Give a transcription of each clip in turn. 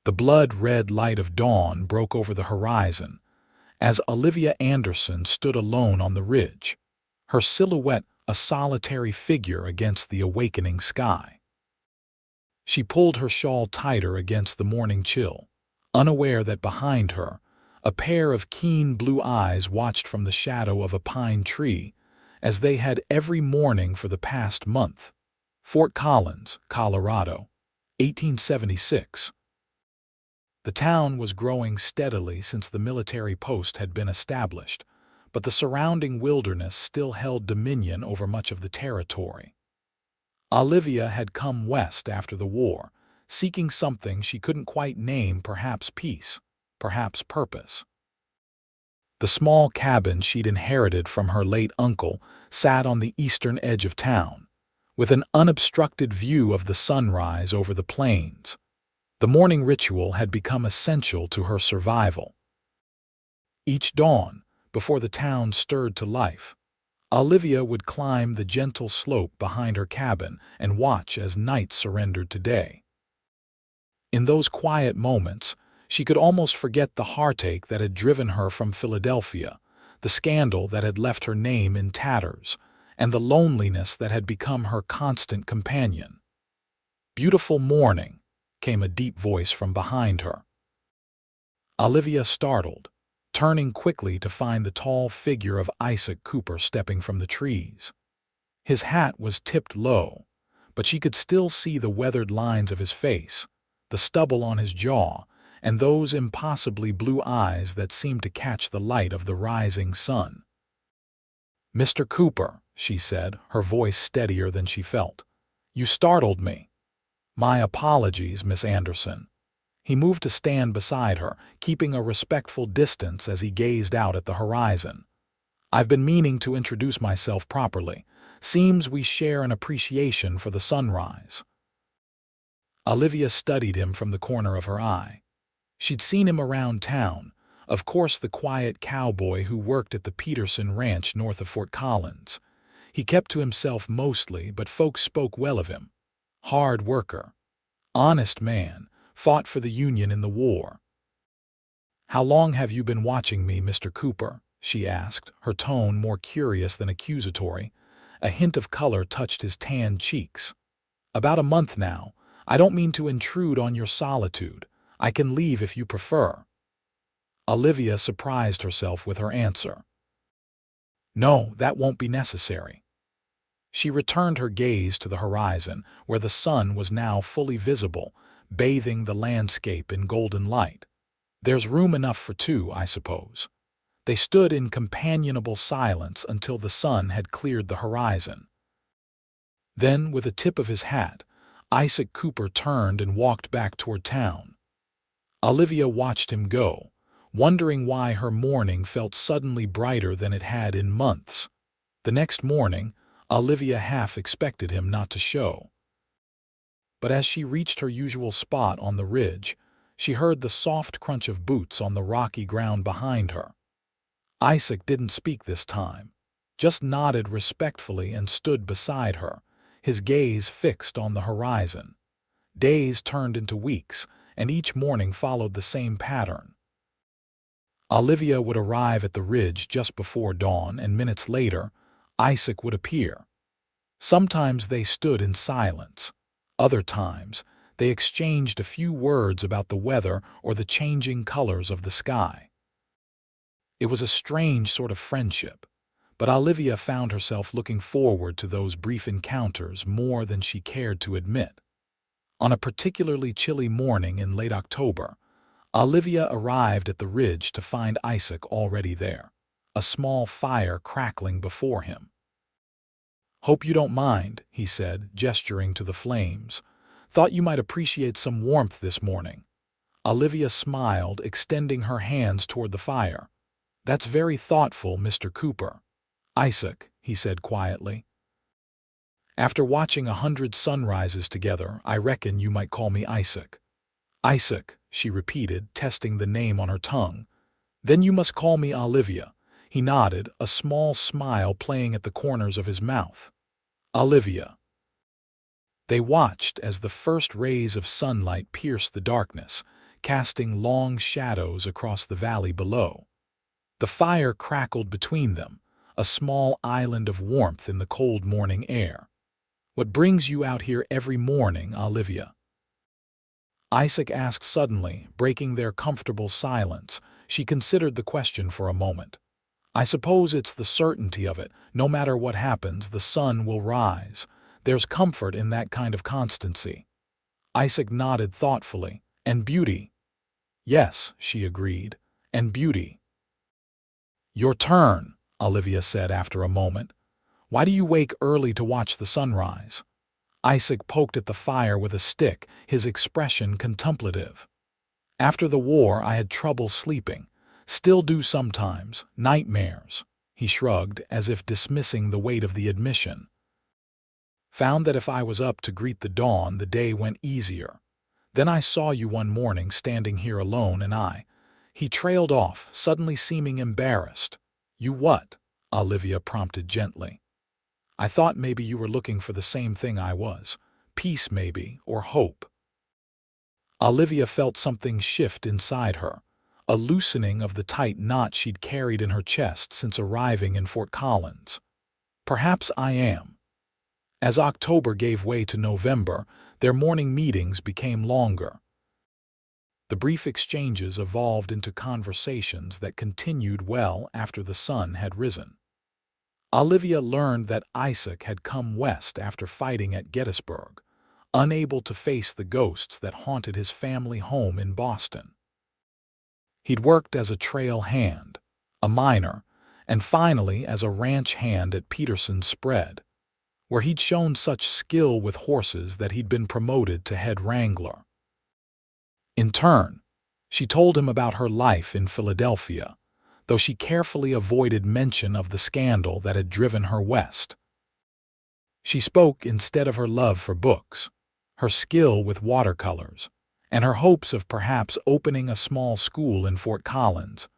The blood-red light of dawn broke over the horizon as Olivia Anderson stood alone on the ridge, her silhouette a solitary figure against the awakening sky. She pulled her shawl tighter against the morning chill, unaware that behind her, a pair of keen blue eyes watched from the shadow of a pine tree, as they had every morning for the past month. Fort Collins, Colorado, 1876. The town was growing steadily since the military post had been established, but the surrounding wilderness still held dominion over much of the territory. Olivia had come west after the war, seeking something she couldn't quite name, perhaps peace, perhaps purpose. The small cabin she'd inherited from her late uncle sat on the eastern edge of town, with an unobstructed view of the sunrise over the plains. The morning ritual had become essential to her survival. Each dawn, before the town stirred to life, Olivia would climb the gentle slope behind her cabin and watch as night surrendered to day. In those quiet moments, she could almost forget the heartache that had driven her from Philadelphia, the scandal that had left her name in tatters, and the loneliness that had become her constant companion. "Beautiful morning," came a deep voice from behind her. Olivia startled, turning quickly to find the tall figure of Isaac Cooper stepping from the trees. His hat was tipped low, but she could still see the weathered lines of his face, the stubble on his jaw, and those impossibly blue eyes that seemed to catch the light of the rising sun. "Mr. Cooper," she said, her voice steadier than she felt, "you startled me." "My apologies, Miss Anderson." He moved to stand beside her, keeping a respectful distance as he gazed out at the horizon. "I've been meaning to introduce myself properly. Seems we share an appreciation for the sunrise." Olivia studied him from the corner of her eye. She'd seen him around town, of course the quiet cowboy who worked at the Peterson Ranch north of Fort Collins. He kept to himself mostly, but folks spoke well of him. Hard worker. Honest man. Fought for the Union in the war. "How long have you been watching me, Mr. Cooper?" she asked, her tone more curious than accusatory. A hint of color touched his tanned cheeks. "About a month now. I don't mean to intrude on your solitude. I can leave if you prefer." Olivia surprised herself with her answer. "No, that won't be necessary." She returned her gaze to the horizon, where the sun was now fully visible, bathing the landscape in golden light. "There's room enough for two, I suppose." They stood in companionable silence until the sun had cleared the horizon. Then, with a tip of his hat, Isaac Cooper turned and walked back toward town. Olivia watched him go, wondering why her morning felt suddenly brighter than it had in months. The next morning, Olivia half expected him not to show. But as she reached her usual spot on the ridge, she heard the soft crunch of boots on the rocky ground behind her. Isaac didn't speak this time, just nodded respectfully and stood beside her, his gaze fixed on the horizon. Days turned into weeks, and each morning followed the same pattern. Olivia would arrive at the ridge just before dawn, and minutes later, Isaac would appear. Sometimes they stood in silence. Other times, they exchanged a few words about the weather or the changing colors of the sky. It was a strange sort of friendship, but Olivia found herself looking forward to those brief encounters more than she cared to admit. On a particularly chilly morning in late October, Olivia arrived at the ridge to find Isaac already there, a small fire crackling before him. "Hope you don't mind," he said, gesturing to the flames. "Thought you might appreciate some warmth this morning." Olivia smiled, extending her hands toward the fire. "That's very thoughtful, Mr. Cooper." "Isaac," he said quietly. "After watching 100 sunrises together, I reckon you might call me Isaac." "Isaac," she repeated, testing the name on her tongue. "Then you must call me Olivia." He nodded, a small smile playing at the corners of his mouth. "Olivia." They watched as the first rays of sunlight pierced the darkness, casting long shadows across the valley below. The fire crackled between them, a small island of warmth in the cold morning air. "What brings you out here every morning, Olivia?" Isaac asked suddenly, breaking their comfortable silence. She considered the question for a moment. "I suppose it's the certainty of it. No matter what happens, the sun will rise. There's comfort in that kind of constancy." Isaac nodded thoughtfully. "And beauty." "Yes," she agreed, "and beauty." "Your turn," Olivia said after a moment. "Why do you wake early to watch the sunrise?" Isaac poked at the fire with a stick, his expression contemplative. "After the war, I had trouble sleeping. Still do sometimes. Nightmares." He shrugged, as if dismissing the weight of the admission. "Found that if I was up to greet the dawn, the day went easier. Then I saw you one morning standing here alone and I—" He trailed off, suddenly seeming embarrassed. "You what?" Olivia prompted gently. "I thought maybe you were looking for the same thing I was. Peace maybe, or hope." Olivia felt something shift inside her, a loosening of the tight knot she'd carried in her chest since arriving in Fort Collins. "Perhaps I am." As October gave way to November, their morning meetings became longer. The brief exchanges evolved into conversations that continued well after the sun had risen. Olivia learned that Isaac had come west after fighting at Gettysburg, unable to face the ghosts that haunted his family home in Boston. He'd worked as a trail hand, a miner, and finally as a ranch hand at Peterson's Spread, where he'd shown such skill with horses that he'd been promoted to head wrangler. In turn, she told him about her life in Philadelphia, though she carefully avoided mention of the scandal that had driven her west. She spoke instead of her love for books, her skill with watercolors, and her hopes of perhaps opening a small school in Fort Collins,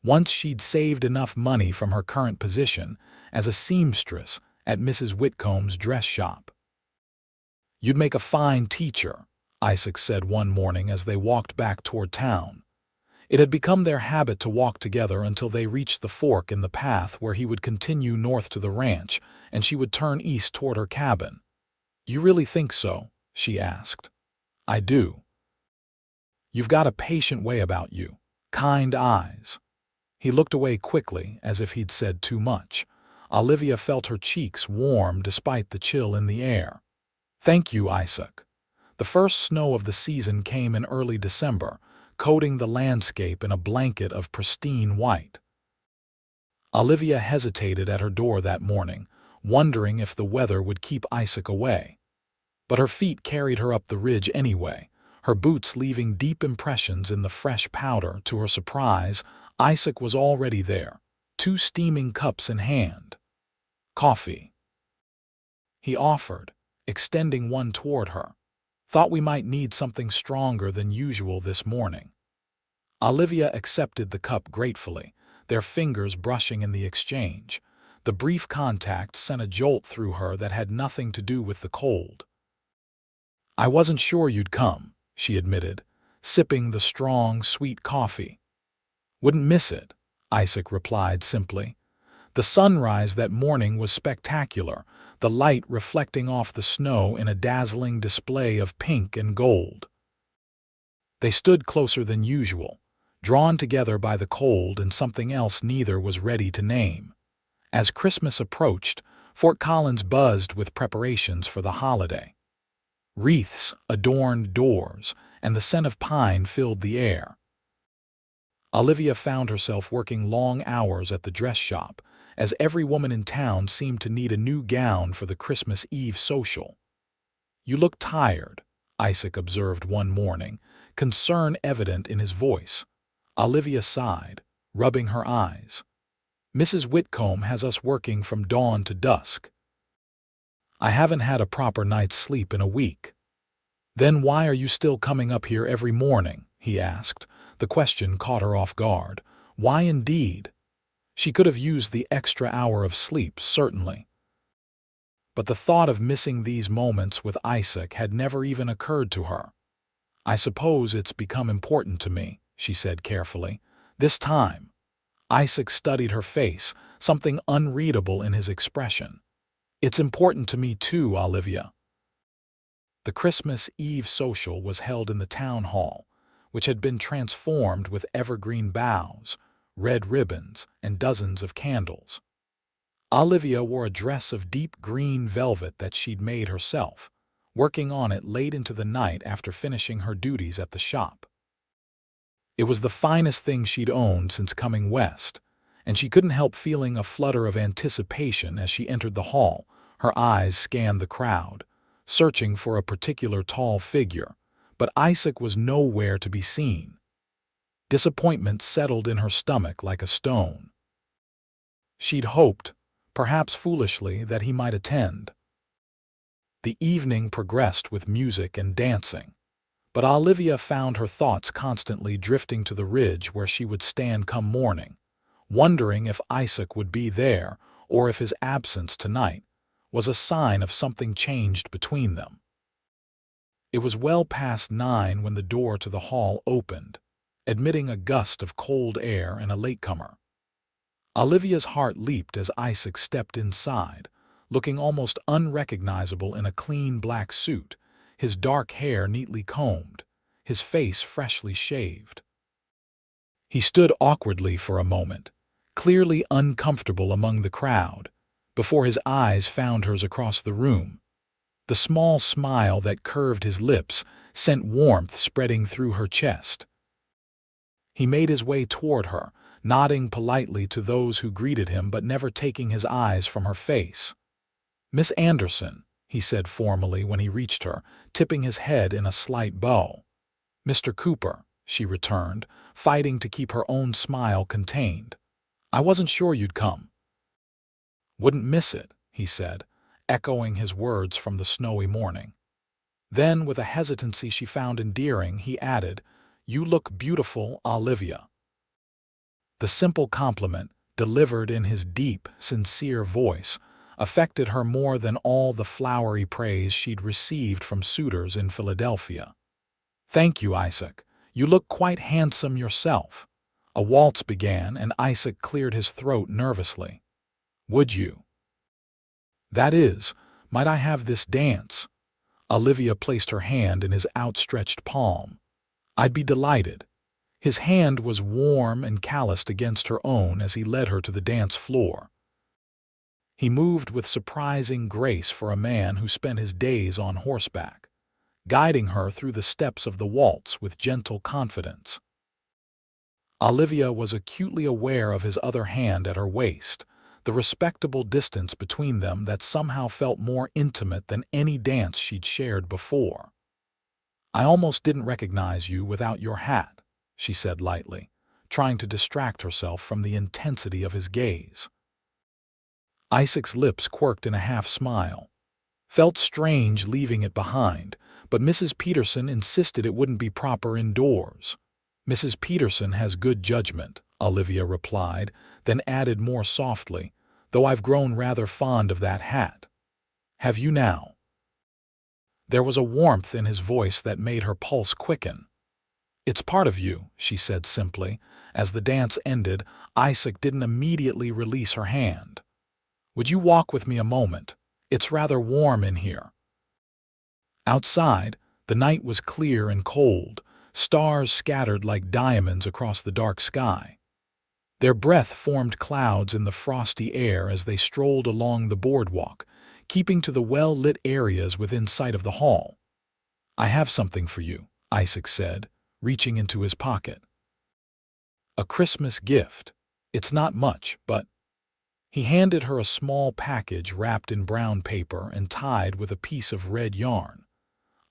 once she'd saved enough money from her current position as a seamstress at Mrs. Whitcomb's dress shop. "You'd make a fine teacher," Isaac said one morning as they walked back toward town. It had become their habit to walk together until they reached the fork in the path where he would continue north to the ranch and she would turn east toward her cabin. "You really think so?" she asked. "I do. You've got a patient way about you, kind eyes." He looked away quickly, as if he'd said too much. Olivia felt her cheeks warm despite the chill in the air. "Thank you, Isaac." The first snow of the season came in early December, coating the landscape in a blanket of pristine white. Olivia hesitated at her door that morning, wondering if the weather would keep Isaac away. But her feet carried her up the ridge anyway, her boots leaving deep impressions in the fresh powder. To her surprise, Isaac was already there, 2 steaming cups in hand. "Coffee," he offered, extending one toward her. "Thought we might need something stronger than usual this morning." Olivia accepted the cup gratefully, their fingers brushing in the exchange. The brief contact sent a jolt through her that had nothing to do with the cold. "I wasn't sure you'd come," she admitted, sipping the strong, sweet coffee. "Wouldn't miss it," Isaac replied simply. The sunrise that morning was spectacular, the light reflecting off the snow in a dazzling display of pink and gold. They stood closer than usual, drawn together by the cold and something else neither was ready to name. As Christmas approached, Fort Collins buzzed with preparations for the holiday. Wreaths adorned doors, and the scent of pine filled the air. Olivia found herself working long hours at the dress shop, as every woman in town seemed to need a new gown for the Christmas Eve social. "You look tired," Isaac observed one morning, concern evident in his voice. Olivia sighed, rubbing her eyes. "Mrs. Whitcomb has us working from dawn to dusk. I haven't had a proper night's sleep in a week." "Then why are you still coming up here every morning?" he asked. The question caught her off guard. Why indeed? She could have used the extra hour of sleep, certainly. But the thought of missing these moments with Isaac had never even occurred to her. I suppose it's become important to me, she said carefully. This time. Isaac studied her face, something unreadable in his expression. It's important to me too, Olivia. The Christmas Eve social was held in the town hall, which had been transformed with evergreen boughs, red ribbons, and dozens of candles. Olivia wore a dress of deep green velvet that she'd made herself, working on it late into the night after finishing her duties at the shop. It was the finest thing she'd owned since coming west, and she couldn't help feeling a flutter of anticipation as she entered the hall. Her eyes scanned the crowd, searching for a particular tall figure, but Isaac was nowhere to be seen. Disappointment settled in her stomach like a stone. She'd hoped, perhaps foolishly, that he might attend. The evening progressed with music and dancing, but Olivia found her thoughts constantly drifting to the ridge where she would stand come morning, wondering if Isaac would be there or if his absence tonight was a sign of something changed between them. It was well past 9 when the door to the hall opened, admitting a gust of cold air and a latecomer. Olivia's heart leaped as Isaac stepped inside, looking almost unrecognizable in a clean black suit, his dark hair neatly combed, his face freshly shaved. He stood awkwardly for a moment, clearly uncomfortable among the crowd, before his eyes found hers across the room. The small smile that curved his lips sent warmth spreading through her chest. He made his way toward her, nodding politely to those who greeted him but never taking his eyes from her face. "Miss Anderson," he said formally when he reached her, tipping his head in a slight bow. "Mr. Cooper," she returned, fighting to keep her own smile contained. "I wasn't sure you'd come." "Wouldn't miss it," he said, echoing his words from the snowy morning. Then, with a hesitancy she found endearing, he added, "You look beautiful, Olivia." The simple compliment, delivered in his deep, sincere voice, affected her more than all the flowery praise she'd received from suitors in Philadelphia. "Thank you, Isaac. You look quite handsome yourself." A waltz began, and Isaac cleared his throat nervously. "Would you? That is, might I have this dance?" Olivia placed her hand in his outstretched palm. "I'd be delighted." His hand was warm and calloused against her own as he led her to the dance floor. He moved with surprising grace for a man who spent his days on horseback, guiding her through the steps of the waltz with gentle confidence. Olivia was acutely aware of his other hand at her waist, the respectable distance between them that somehow felt more intimate than any dance she'd shared before. "I almost didn't recognize you without your hat," she said lightly, trying to distract herself from the intensity of his gaze. Isaac's lips quirked in a half-smile. Felt strange leaving it behind, but Mrs. Peterson insisted it wouldn't be proper indoors. "Mrs. Peterson has good judgment," Olivia replied, then added more softly, "though I've grown rather fond of that hat. Have you now?" There was a warmth in his voice that made her pulse quicken. "It's part of you," she said simply. As the dance ended, Isaac didn't immediately release her hand. "Would you walk with me a moment? It's rather warm in here." Outside, the night was clear and cold, stars scattered like diamonds across the dark sky. Their breath formed clouds in the frosty air as they strolled along the boardwalk, keeping to the well-lit areas within sight of the hall. "I have something for you," Isaac said, reaching into his pocket. "A Christmas gift. It's not much, but—" He handed her a small package wrapped in brown paper and tied with a piece of red yarn.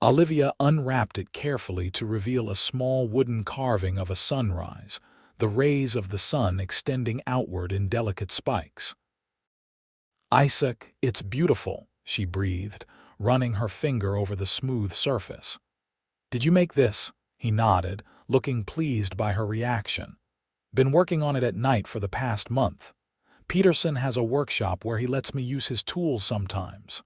Olivia unwrapped it carefully to reveal a small wooden carving of a sunrise, the rays of the sun extending outward in delicate spikes. "Isaac, it's beautiful," she breathed, running her finger over the smooth surface. "Did you make this?" He nodded, looking pleased by her reaction. "Been working on it at night for the past month. Peterson has a workshop where he lets me use his tools sometimes."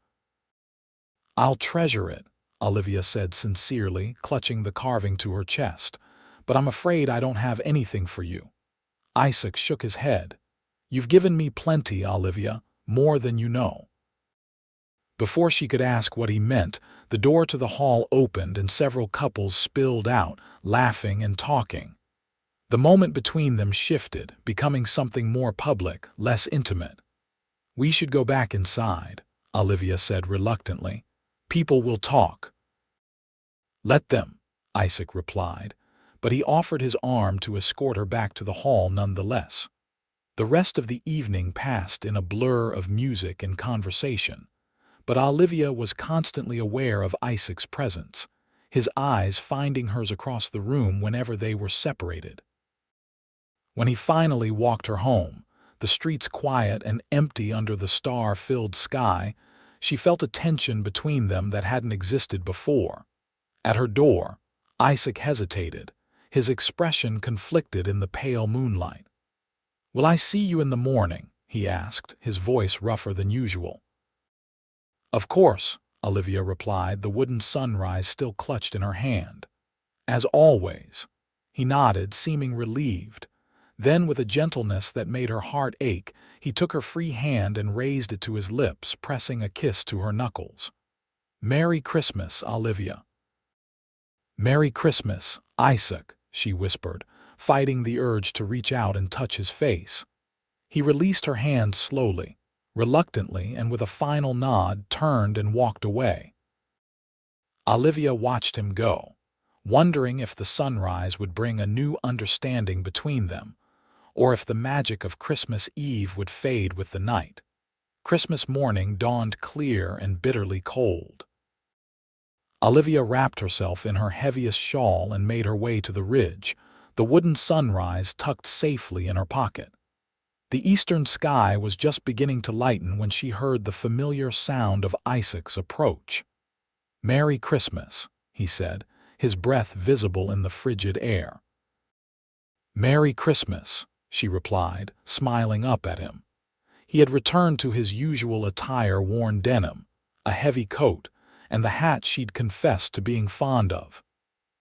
"I'll treasure it," Olivia said sincerely, clutching the carving to her chest. "But I'm afraid I don't have anything for you." Isaac shook his head. "You've given me plenty, Olivia, more than you know." Before she could ask what he meant, the door to the hall opened and several couples spilled out, laughing and talking. The moment between them shifted, becoming something more public, less intimate. "We should go back inside," Olivia said reluctantly. "People will talk." "Let them," Isaac replied, but he offered his arm to escort her back to the hall nonetheless. The rest of the evening passed in a blur of music and conversation, but Olivia was constantly aware of Isaac's presence, his eyes finding hers across the room whenever they were separated. When he finally walked her home, the streets quiet and empty under the star-filled sky, she felt a tension between them that hadn't existed before. At her door, Isaac hesitated, his expression conflicted in the pale moonlight. "Will I see you in the morning?" he asked, his voice rougher than usual. "Of course," Olivia replied, the wooden sunrise still clutched in her hand. "As always." He nodded, seeming relieved. Then, with a gentleness that made her heart ache, he took her free hand and raised it to his lips, pressing a kiss to her knuckles. "Merry Christmas, Olivia." "Merry Christmas, Isaac," she whispered, fighting the urge to reach out and touch his face. He released her hand slowly, reluctantly, and with a final nod turned and walked away. Olivia watched him go, wondering if the sunrise would bring a new understanding between them, or if the magic of Christmas Eve would fade with the night. Christmas morning dawned clear and bitterly cold. Olivia wrapped herself in her heaviest shawl and made her way to the ridge, the wooden sunrise tucked safely in her pocket. The eastern sky was just beginning to lighten when she heard the familiar sound of Isaac's approach. "Merry Christmas," he said, his breath visible in the frigid air. "Merry Christmas," she replied, smiling up at him. He had returned to his usual attire, worn denim, a heavy coat, and the hat she'd confessed to being fond of.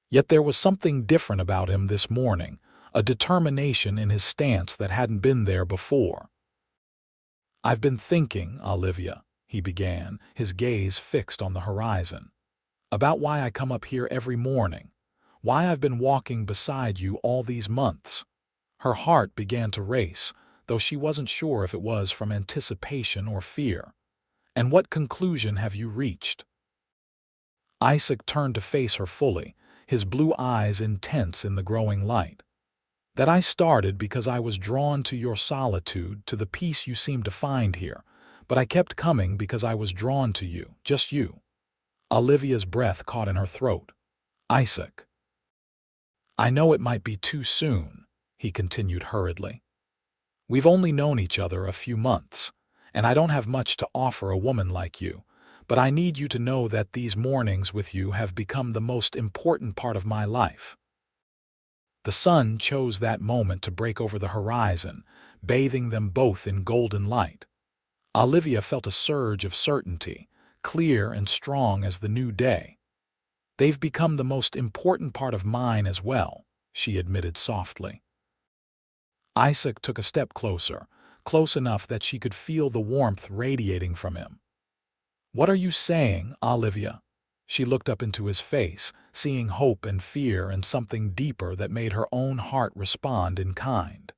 Yet there was something different about him this morning, a determination in his stance that hadn't been there before. "I've been thinking, Olivia," he began, his gaze fixed on the horizon, "about why I come up here every morning, why I've been walking beside you all these months." Her heart began to race, though she wasn't sure if it was from anticipation or fear. "And what conclusion have you reached?" Isaac turned to face her fully, his blue eyes intense in the growing light. "That I started because I was drawn to your solitude, to the peace you seem to find here, but I kept coming because I was drawn to you, just you." Olivia's breath caught in her throat. "Isaac." "I know it might be too soon," he continued hurriedly. "We've only known each other a few months, and I don't have much to offer a woman like you, but I need you to know that these mornings with you have become the most important part of my life." The sun chose that moment to break over the horizon, bathing them both in golden light. Olivia felt a surge of certainty, clear and strong as the new day. "They've become the most important part of mine as well," she admitted softly. Isaac took a step closer, close enough that she could feel the warmth radiating from him. "What are you saying, Olivia?" She looked up into his face, seeing hope and fear and something deeper that made her own heart respond in kind.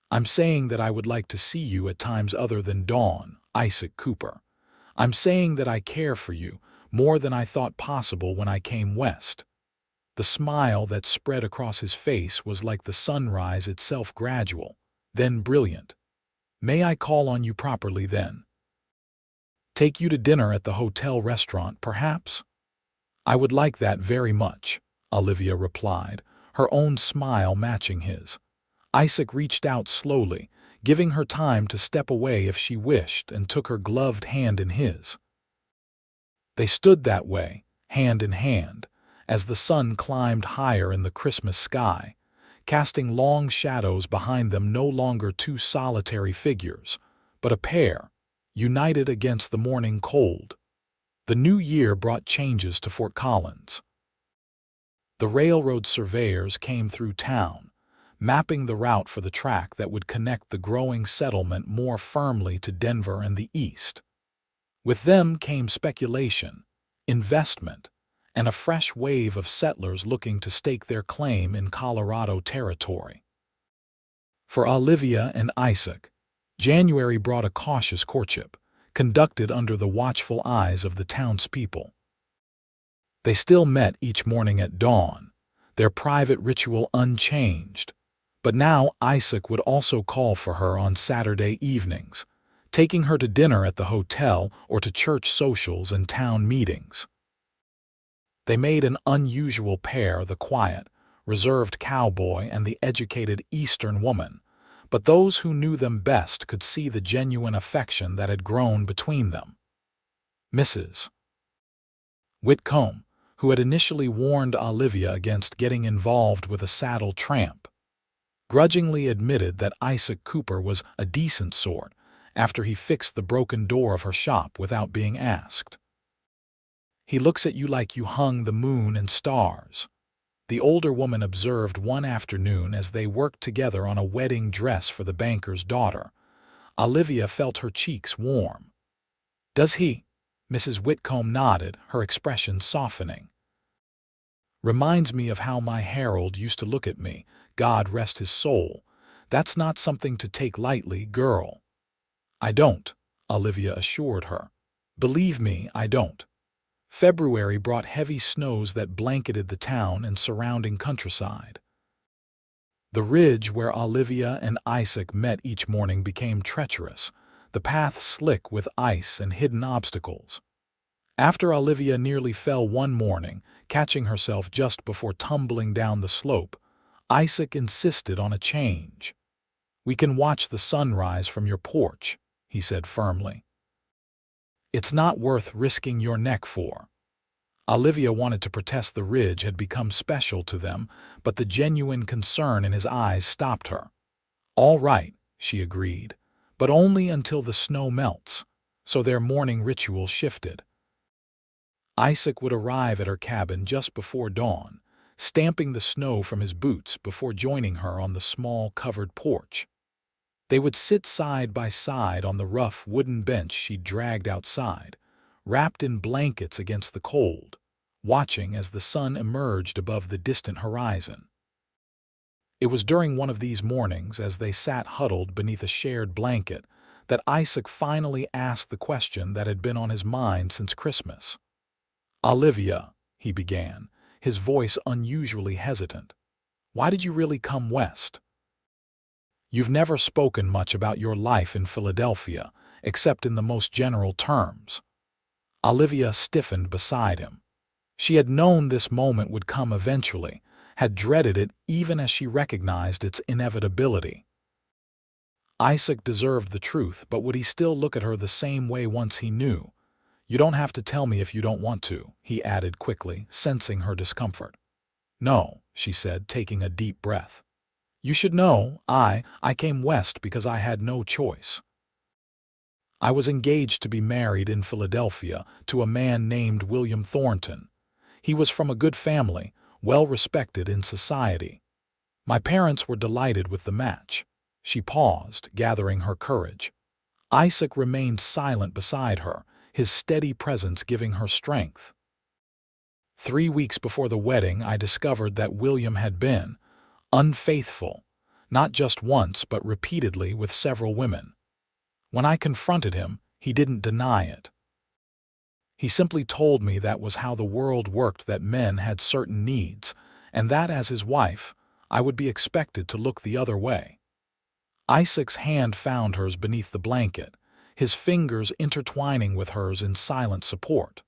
"I'm saying that I would like to see you at times other than dawn, Isaac Cooper. I'm saying that I care for you more than I thought possible when I came west." The smile that spread across his face was like the sunrise itself, gradual, then brilliant. "May I call on you properly then? Take you to dinner at the hotel restaurant, perhaps?" "I would like that very much," Olivia replied, her own smile matching his. Isaac reached out slowly, giving her time to step away if she wished, and took her gloved hand in his. They stood that way, hand in hand, as the sun climbed higher in the Christmas sky, casting long shadows behind them, no longer two solitary figures, but a pair, united against the morning cold. The new year brought changes to Fort Collins. The railroad surveyors came through town, mapping the route for the track that would connect the growing settlement more firmly to Denver and the east. With them came speculation, investment, and a fresh wave of settlers looking to stake their claim in Colorado territory. For Olivia and Isaac, January brought a cautious courtship, conducted under the watchful eyes of the townspeople. They still met each morning at dawn, their private ritual unchanged, but now Isaac would also call for her on Saturday evenings, taking her to dinner at the hotel or to church socials and town meetings. They made an unusual pair, the quiet, reserved cowboy and the educated Eastern woman, but those who knew them best could see the genuine affection that had grown between them. Mrs. Whitcomb, who had initially warned Olivia against getting involved with a saddle tramp, grudgingly admitted that Isaac Cooper was a decent sort after he fixed the broken door of her shop without being asked. "He looks at you like you hung the moon and stars," the older woman observed one afternoon as they worked together on a wedding dress for the banker's daughter. Olivia felt her cheeks warm. "Does he?" Mrs. Whitcomb nodded, her expression softening. "Reminds me of how my Harold used to look at me, God rest his soul. That's not something to take lightly, girl." "I don't," Olivia assured her. "Believe me, I don't." February brought heavy snows that blanketed the town and surrounding countryside. The ridge where Olivia and Isaac met each morning became treacherous, the path slick with ice and hidden obstacles. After Olivia nearly fell one morning, catching herself just before tumbling down the slope, Isaac insisted on a change. "We can watch the sunrise from your porch," he said firmly. "It's not worth risking your neck for." Olivia wanted to protest the ridge had become special to them, but the genuine concern in his eyes stopped her. "All right," she agreed, "but only until the snow melts." So their morning ritual shifted. Isaac would arrive at her cabin just before dawn, stamping the snow from his boots before joining her on the small covered porch. They would sit side by side on the rough wooden bench she'd dragged outside, wrapped in blankets against the cold, watching as the sun emerged above the distant horizon. It was during one of these mornings, as they sat huddled beneath a shared blanket, that Isaac finally asked the question that had been on his mind since Christmas. "Olivia," he began, his voice unusually hesitant, "why did you really come west? You've never spoken much about your life in Philadelphia, except in the most general terms." Olivia stiffened beside him. She had known this moment would come eventually, had dreaded it even as she recognized its inevitability. Isaac deserved the truth, but would he still look at her the same way once he knew? "You don't have to tell me if you don't want to," he added quickly, sensing her discomfort. "No," she said, taking a deep breath. "You should know, I came west because I had no choice. I was engaged to be married in Philadelphia to a man named William Thornton. He was from a good family, well respected in society. My parents were delighted with the match." She paused, gathering her courage. Isaac remained silent beside her, his steady presence giving her strength. "3 weeks before the wedding, I discovered that William had been unfaithful, not just once but repeatedly with several women. When I confronted him, he didn't deny it. He simply told me that was how the world worked, that men had certain needs, and that as his wife, I would be expected to look the other way." Isaac's hand found hers beneath the blanket, his fingers intertwining with hers in silent support.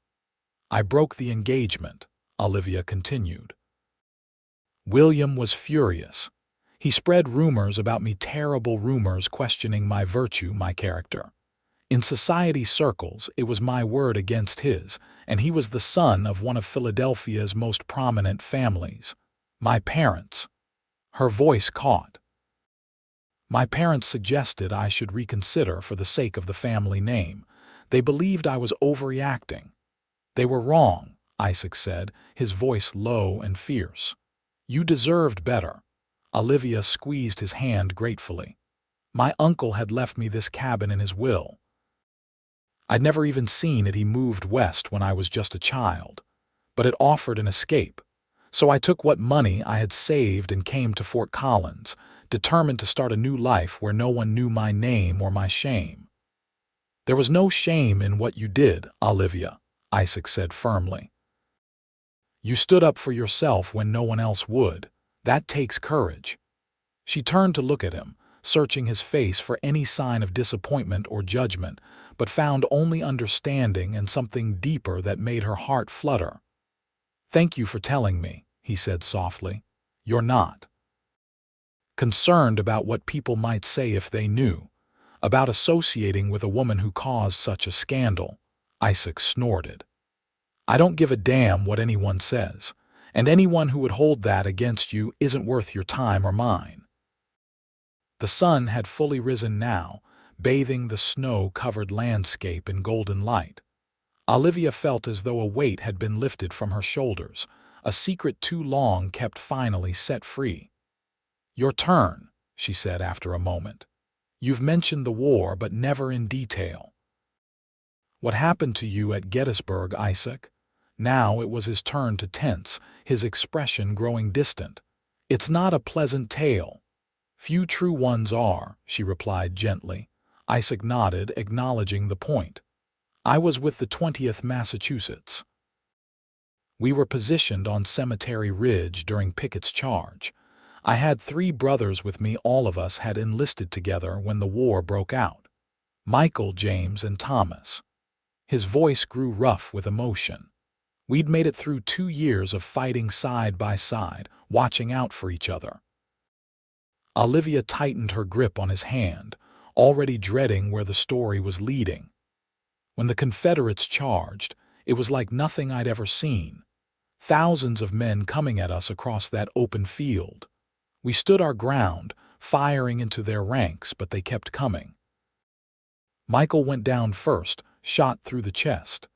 "I broke the engagement," Olivia continued. "William was furious. He spread rumors about me, terrible rumors questioning my virtue, my character. In society circles, it was my word against his, and he was the son of one of Philadelphia's most prominent families. My parents—" Her voice caught. "My parents suggested I should reconsider for the sake of the family name. They believed I was overreacting. They were wrong, Isaac said, his voice low and fierce. You deserved better. Olivia squeezed his hand gratefully. My uncle had left me this cabin in his will. I'd never even seen it. He moved west when I was just a child. But it offered an escape. So I took what money I had saved and came to Fort Collins, determined to start a new life where no one knew my name or my shame. There was no shame in what you did, Olivia, Isaac said firmly. You stood up for yourself when no one else would. That takes courage. She turned to look at him, searching his face for any sign of disappointment or judgment, but found only understanding and something deeper that made her heart flutter. Thank you for telling me, he said softly. You're not concerned about what people might say if they knew, about associating with a woman who caused such a scandal. Isaac snorted. I don't give a damn what anyone says, and anyone who would hold that against you isn't worth your time or mine. The sun had fully risen now, bathing the snow-covered landscape in golden light. Olivia felt as though a weight had been lifted from her shoulders, a secret too long kept finally set free. Your turn, she said after a moment. You've mentioned the war, but never in detail. What happened to you at Gettysburg, Isaac? Now it was his turn to tense, his expression growing distant. It's not a pleasant tale. Few true ones are, she replied gently. Isaac nodded, acknowledging the point. I was with the 20th Massachusetts. We were positioned on Cemetery Ridge during Pickett's charge. I had 3 brothers with me. All of us had enlisted together when the war broke out. Michael, James, and Thomas. His voice grew rough with emotion. We'd made it through 2 years of fighting side by side, watching out for each other. Olivia tightened her grip on his hand, already dreading where the story was leading. When the Confederates charged, it was like nothing I'd ever seen. Thousands of men coming at us across that open field. We stood our ground, firing into their ranks, but they kept coming. Michael went down first, shot through the chest.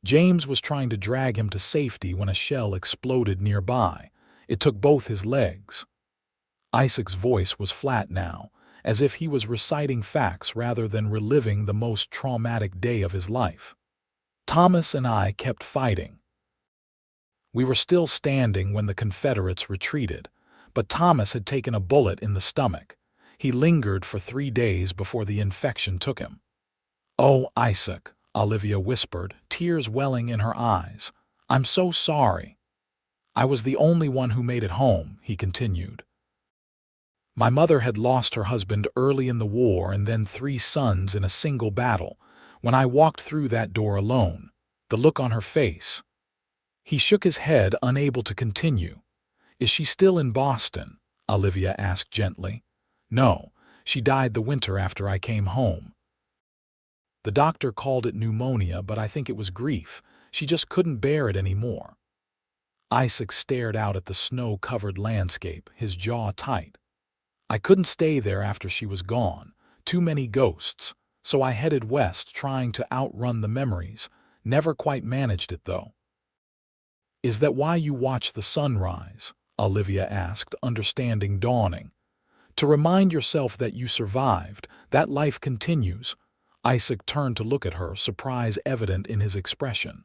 James was trying to drag him to safety when a shell exploded nearby. It took both his legs. Isaac's voice was flat now, as if he was reciting facts rather than reliving the most traumatic day of his life. Thomas and I kept fighting. We were still standing when the Confederates retreated, but Thomas had taken a bullet in the stomach. He lingered for 3 days before the infection took him. Oh, Isaac, Olivia whispered, tears welling in her eyes. I'm so sorry. I was the only one who made it home, he continued. My mother had lost her husband early in the war and then 3 sons in a single battle. When I walked through that door alone, the look on her face. He shook his head, unable to continue. Is she still in Boston? Olivia asked gently. No, she died the winter after I came home. The doctor called it pneumonia, but I think it was grief. She just couldn't bear it anymore. Isaac stared out at the snow-covered landscape, his jaw tight. I couldn't stay there after she was gone. Too many ghosts. So I headed west, trying to outrun the memories. Never quite managed it, though. Is that why you watch the sunrise? Olivia asked, understanding dawning. To remind yourself that you survived, that life continues. Isaac turned to look at her, surprise evident in his expression.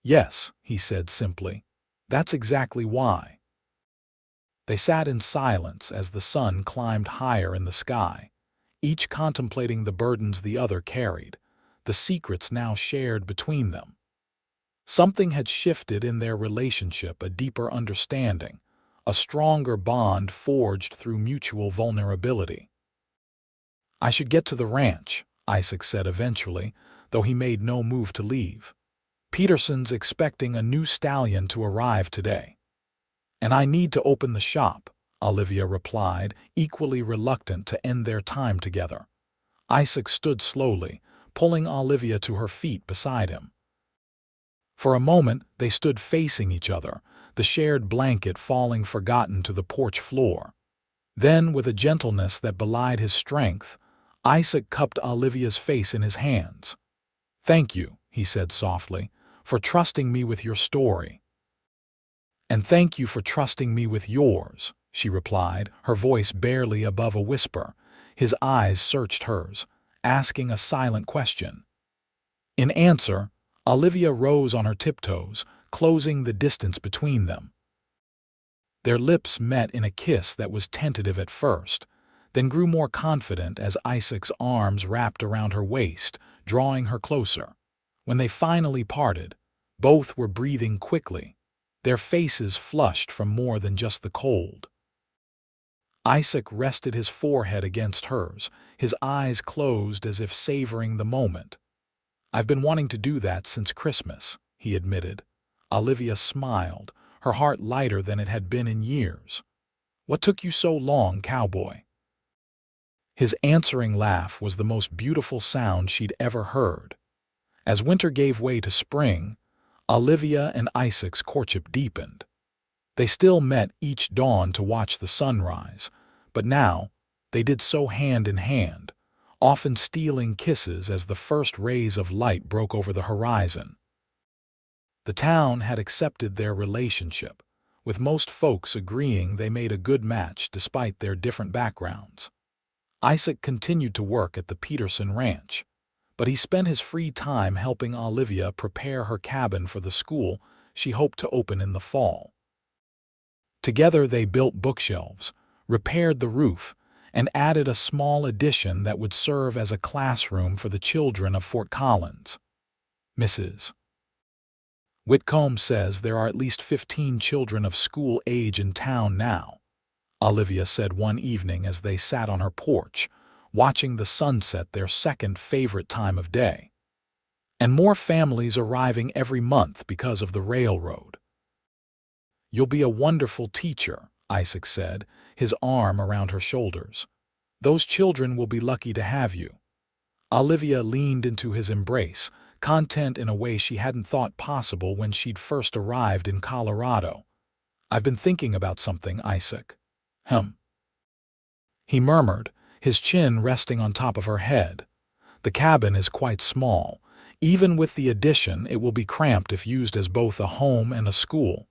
Yes, he said simply. That's exactly why. They sat in silence as the sun climbed higher in the sky, each contemplating the burdens the other carried, the secrets now shared between them. Something had shifted in their relationship, a deeper understanding, a stronger bond forged through mutual vulnerability. I should get to the ranch, Isaac said eventually, though he made no move to leave. Peterson's expecting a new stallion to arrive today. And I need to open the shop, Olivia replied, equally reluctant to end their time together. Isaac stood slowly, pulling Olivia to her feet beside him. For a moment, they stood facing each other, the shared blanket falling forgotten to the porch floor. Then, with a gentleness that belied his strength, Isaac cupped Olivia's face in his hands. Thank you, he said softly, for trusting me with your story." "And thank you for trusting me with yours," she replied, her voice barely above a whisper. His eyes searched hers, asking a silent question. In answer, Olivia rose on her tiptoes, closing the distance between them. Their lips met in a kiss that was tentative at first, then grew more confident as Isaac's arms wrapped around her waist, drawing her closer. When they finally parted, both were breathing quickly, their faces flushed from more than just the cold. Isaac rested his forehead against hers, his eyes closed as if savoring the moment. "I've been wanting to do that since Christmas," he admitted. Olivia smiled, her heart lighter than it had been in years. "What took you so long, Cowboy?" His answering laugh was the most beautiful sound she'd ever heard. As winter gave way to spring, Olivia and Isaac's courtship deepened. They still met each dawn to watch the sunrise, but now they did so hand in hand, often stealing kisses as the first rays of light broke over the horizon. The town had accepted their relationship, with most folks agreeing they made a good match despite their different backgrounds. Isaac continued to work at the Peterson ranch, but he spent his free time helping Olivia prepare her cabin for the school she hoped to open in the fall. Together they built bookshelves, repaired the roof, and added a small addition that would serve as a classroom for the children of Fort Collins. Mrs. Whitcomb says there are at least 15 children of school age in town now, Olivia said one evening as they sat on her porch, watching the sunset, their second favorite time of day. "And more families arriving every month because of the railroad." "You'll be a wonderful teacher," Isaac said, his arm around her shoulders. "Those children will be lucky to have you." Olivia leaned into his embrace, content in a way she hadn't thought possible when she'd first arrived in Colorado. "I've been thinking about something, Isaac." He murmured, his chin resting on top of her head. "The cabin is quite small. Even with the addition, it will be cramped if used as both a home and a school."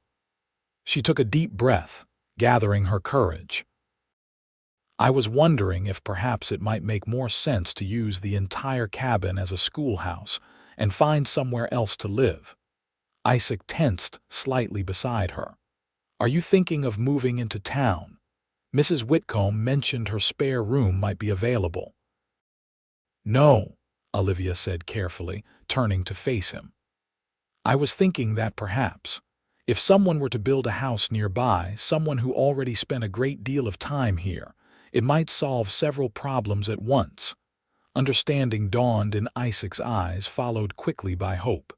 She took a deep breath, gathering her courage. "I was wondering if perhaps it might make more sense to use the entire cabin as a schoolhouse and find somewhere else to live." Isaac tensed slightly beside her. "Are you thinking of moving into town? Mrs. Whitcomb mentioned her spare room might be available." "No," Olivia said carefully, turning to face him. "I was thinking that perhaps, if someone were to build a house nearby, someone who already spent a great deal of time here, it might solve several problems at once." Understanding dawned in Isaac's eyes, followed quickly by hope.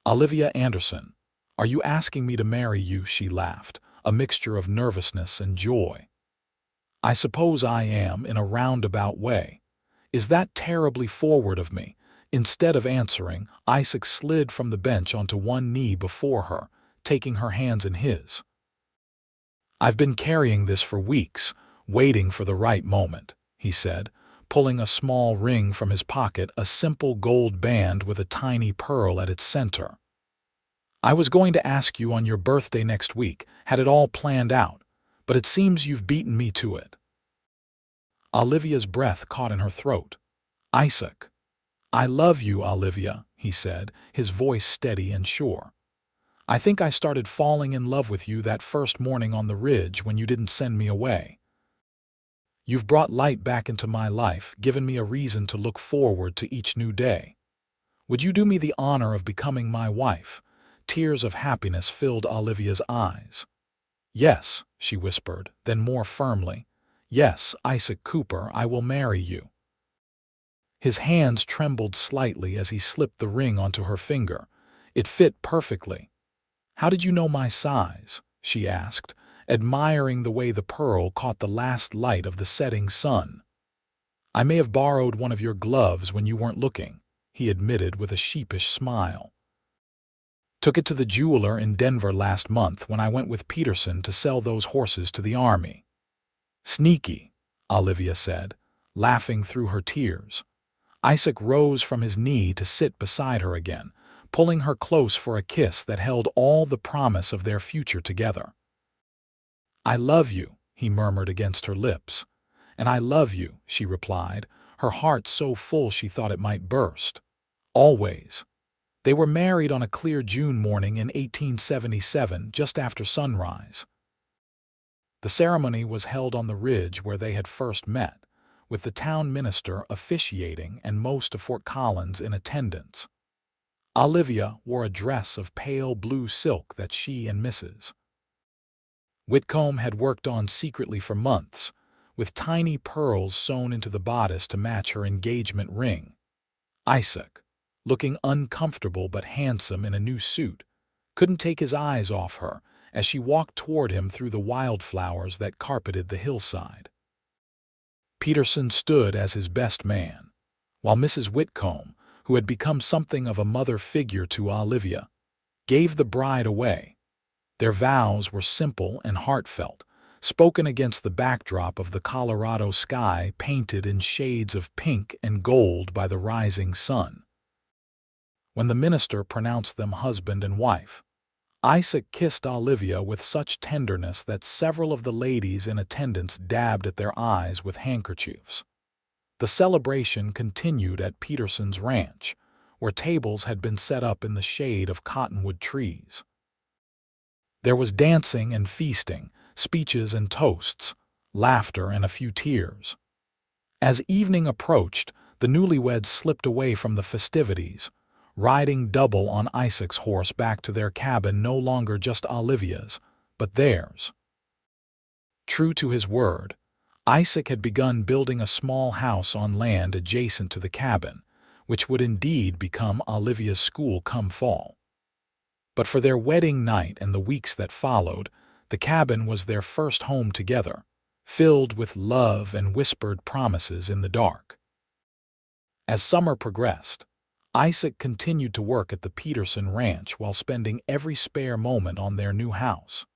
"Olivia Anderson, are you asking me to marry you?" she laughed, a mixture of nervousness and joy. "I suppose I am, in a roundabout way. Is that terribly forward of me?" Instead of answering, Isaac slid from the bench onto one knee before her, taking her hands in his. "I've been carrying this for weeks, waiting for the right moment," he said, pulling a small ring from his pocket, a simple gold band with a tiny pearl at its center. "I was going to ask you on your birthday next week, had it all planned out, but it seems you've beaten me to it." Olivia's breath caught in her throat. "Isaac." "I love you, Olivia," he said, his voice steady and sure. "I think I started falling in love with you that first morning on the ridge when you didn't send me away. You've brought light back into my life, given me a reason to look forward to each new day. Would you do me the honor of becoming my wife?" Tears of happiness filled Olivia's eyes. "Yes," she whispered, then more firmly, "Yes, Isaac Cooper, I will marry you." His hands trembled slightly as he slipped the ring onto her finger. It fit perfectly. "How did you know my size?" she asked, admiring the way the pearl caught the last light of the setting sun. "I may have borrowed one of your gloves when you weren't looking," he admitted with a sheepish smile. "Took it to the jeweler in Denver last month when I went with Peterson to sell those horses to the army." "Sneaky," Olivia said, laughing through her tears. Isaac rose from his knee to sit beside her again, pulling her close for a kiss that held all the promise of their future together. "I love you," he murmured against her lips. "And I love you," she replied, her heart so full she thought it might burst. Always. They were married on a clear June morning in 1877, just after sunrise. The ceremony was held on the ridge where they had first met, with the town minister officiating and most of Fort Collins in attendance. Olivia wore a dress of pale blue silk that she and Mrs. Whitcomb had worked on secretly for months, with tiny pearls sewn into the bodice to match her engagement ring. Isaac, looking uncomfortable but handsome in a new suit, couldn't take his eyes off her as she walked toward him through the wildflowers that carpeted the hillside. Peterson stood as his best man, while Mrs. Whitcomb, who had become something of a mother figure to Olivia, gave the bride away. Their vows were simple and heartfelt, spoken against the backdrop of the Colorado sky painted in shades of pink and gold by the rising sun. When the minister pronounced them husband and wife, Isaac kissed Olivia with such tenderness that several of the ladies in attendance dabbed at their eyes with handkerchiefs. The celebration continued at Peterson's ranch, where tables had been set up in the shade of cottonwood trees. There was dancing and feasting, speeches and toasts, laughter and a few tears. As evening approached, the newlyweds slipped away from the festivities, riding double on Isaac's horse back to their cabin, no longer just Olivia's, but theirs. True to his word, Isaac had begun building a small house on land adjacent to the cabin, which would indeed become Olivia's school come fall. But for their wedding night and the weeks that followed, the cabin was their first home together, filled with love and whispered promises in the dark. As summer progressed, Isaac continued to work at the Peterson ranch while spending every spare moment on their new house.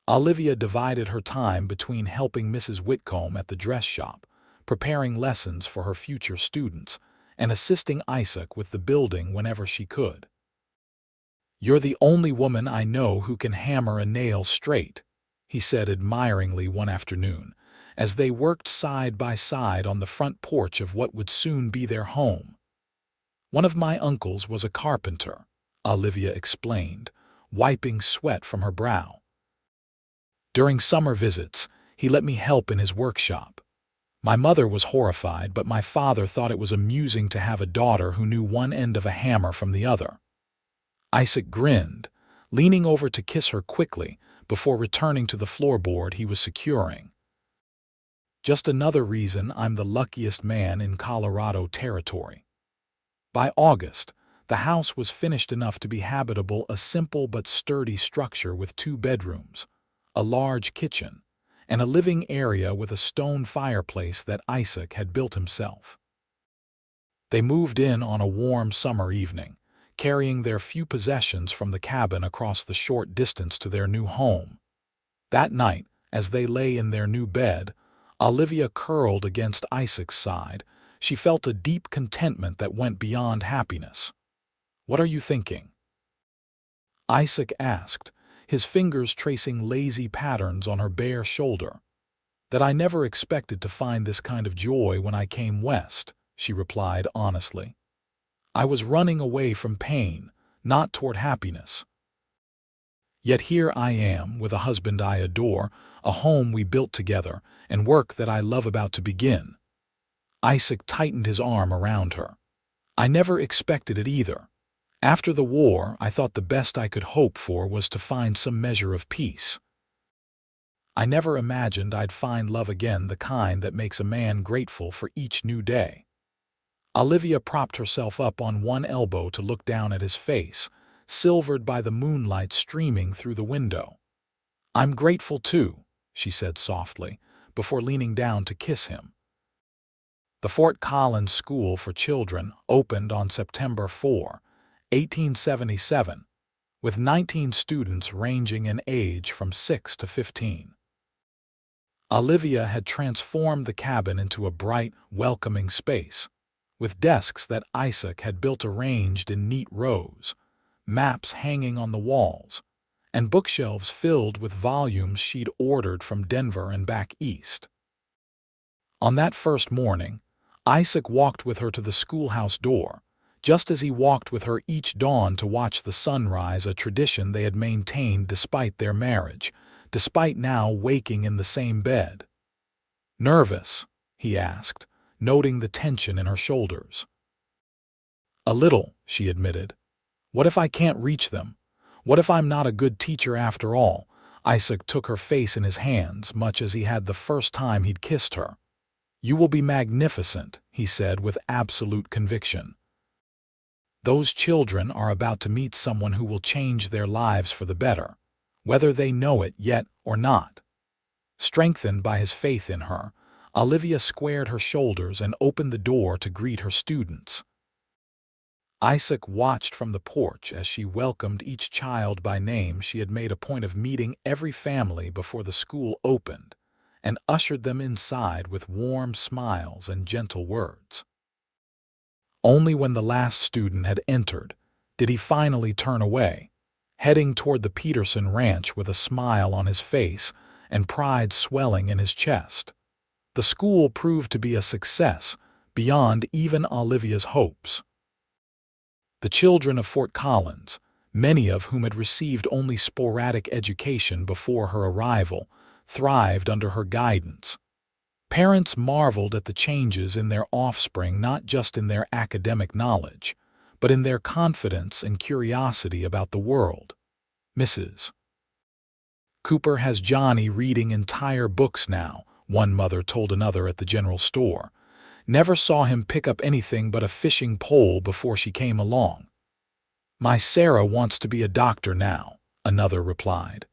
Olivia divided her time between helping Mrs. Whitcomb at the dress shop, preparing lessons for her future students, and assisting Isaac with the building whenever she could. "You're the only woman I know who can hammer a nail straight," he said admiringly one afternoon, as they worked side by side on the front porch of what would soon be their home. "One of my uncles was a carpenter," Olivia explained, wiping sweat from her brow. "During summer visits, he let me help in his workshop. My mother was horrified, but my father thought it was amusing to have a daughter who knew one end of a hammer from the other." Isaac grinned, leaning over to kiss her quickly before returning to the floorboard he was securing. "Just another reason I'm the luckiest man in Colorado territory." By August, the house was finished enough to be habitable, a simple but sturdy structure with 2 bedrooms, a large kitchen, and a living area with a stone fireplace that Isaac had built himself. They moved in on a warm summer evening, carrying their few possessions from the cabin across the short distance to their new home. That night, as they lay in their new bed, Olivia curled against Isaac's side. She felt a deep contentment that went beyond happiness. "What are you thinking?" Isaac asked, his fingers tracing lazy patterns on her bare shoulder. "That I never expected to find this kind of joy when I came west," she replied honestly. "I was running away from pain, not toward happiness. Yet here I am, with a husband I adore, a home we built together, and work that I love about to begin." Isaac tightened his arm around her. "I never expected it either. After the war, I thought the best I could hope for was to find some measure of peace. I never imagined I'd find love again, the kind that makes a man grateful for each new day." Olivia propped herself up on one elbow to look down at his face, silvered by the moonlight streaming through the window. "I'm grateful too," she said softly, before leaning down to kiss him. The Fort Collins School for Children opened on September 4, 1877, with 19 students ranging in age from 6 to 15. Olivia had transformed the cabin into a bright, welcoming space, with desks that Isaac had built arranged in neat rows, maps hanging on the walls, and bookshelves filled with volumes she'd ordered from Denver and back east. On that first morning, Isaac walked with her to the schoolhouse door, just as he walked with her each dawn to watch the sunrise, a tradition they had maintained despite their marriage, despite now waking in the same bed. "Nervous?" he asked, noting the tension in her shoulders. "A little," she admitted. "What if I can't reach them? What if I'm not a good teacher after all?" Isaac took her face in his hands, much as he had the first time he'd kissed her. "You will be magnificent," he said with absolute conviction. "Those children are about to meet someone who will change their lives for the better, whether they know it yet or not." Strengthened by his faith in her, Olivia squared her shoulders and opened the door to greet her students. Isaac watched from the porch as she welcomed each child by name. She had made a point of meeting every family before the school opened, and ushered them inside with warm smiles and gentle words. Only when the last student had entered did he finally turn away, heading toward the Peterson ranch with a smile on his face and pride swelling in his chest. The school proved to be a success beyond even Olivia's hopes. The children of Fort Collins, many of whom had received only sporadic education before her arrival, thrived under her guidance. Parents marveled at the changes in their offspring, not just in their academic knowledge, but in their confidence and curiosity about the world. "Mrs. Cooper has Johnny reading entire books now," one mother told another at the general store. "Never saw him pick up anything but a fishing pole before she came along." "My Sarah wants to be a doctor now," another replied.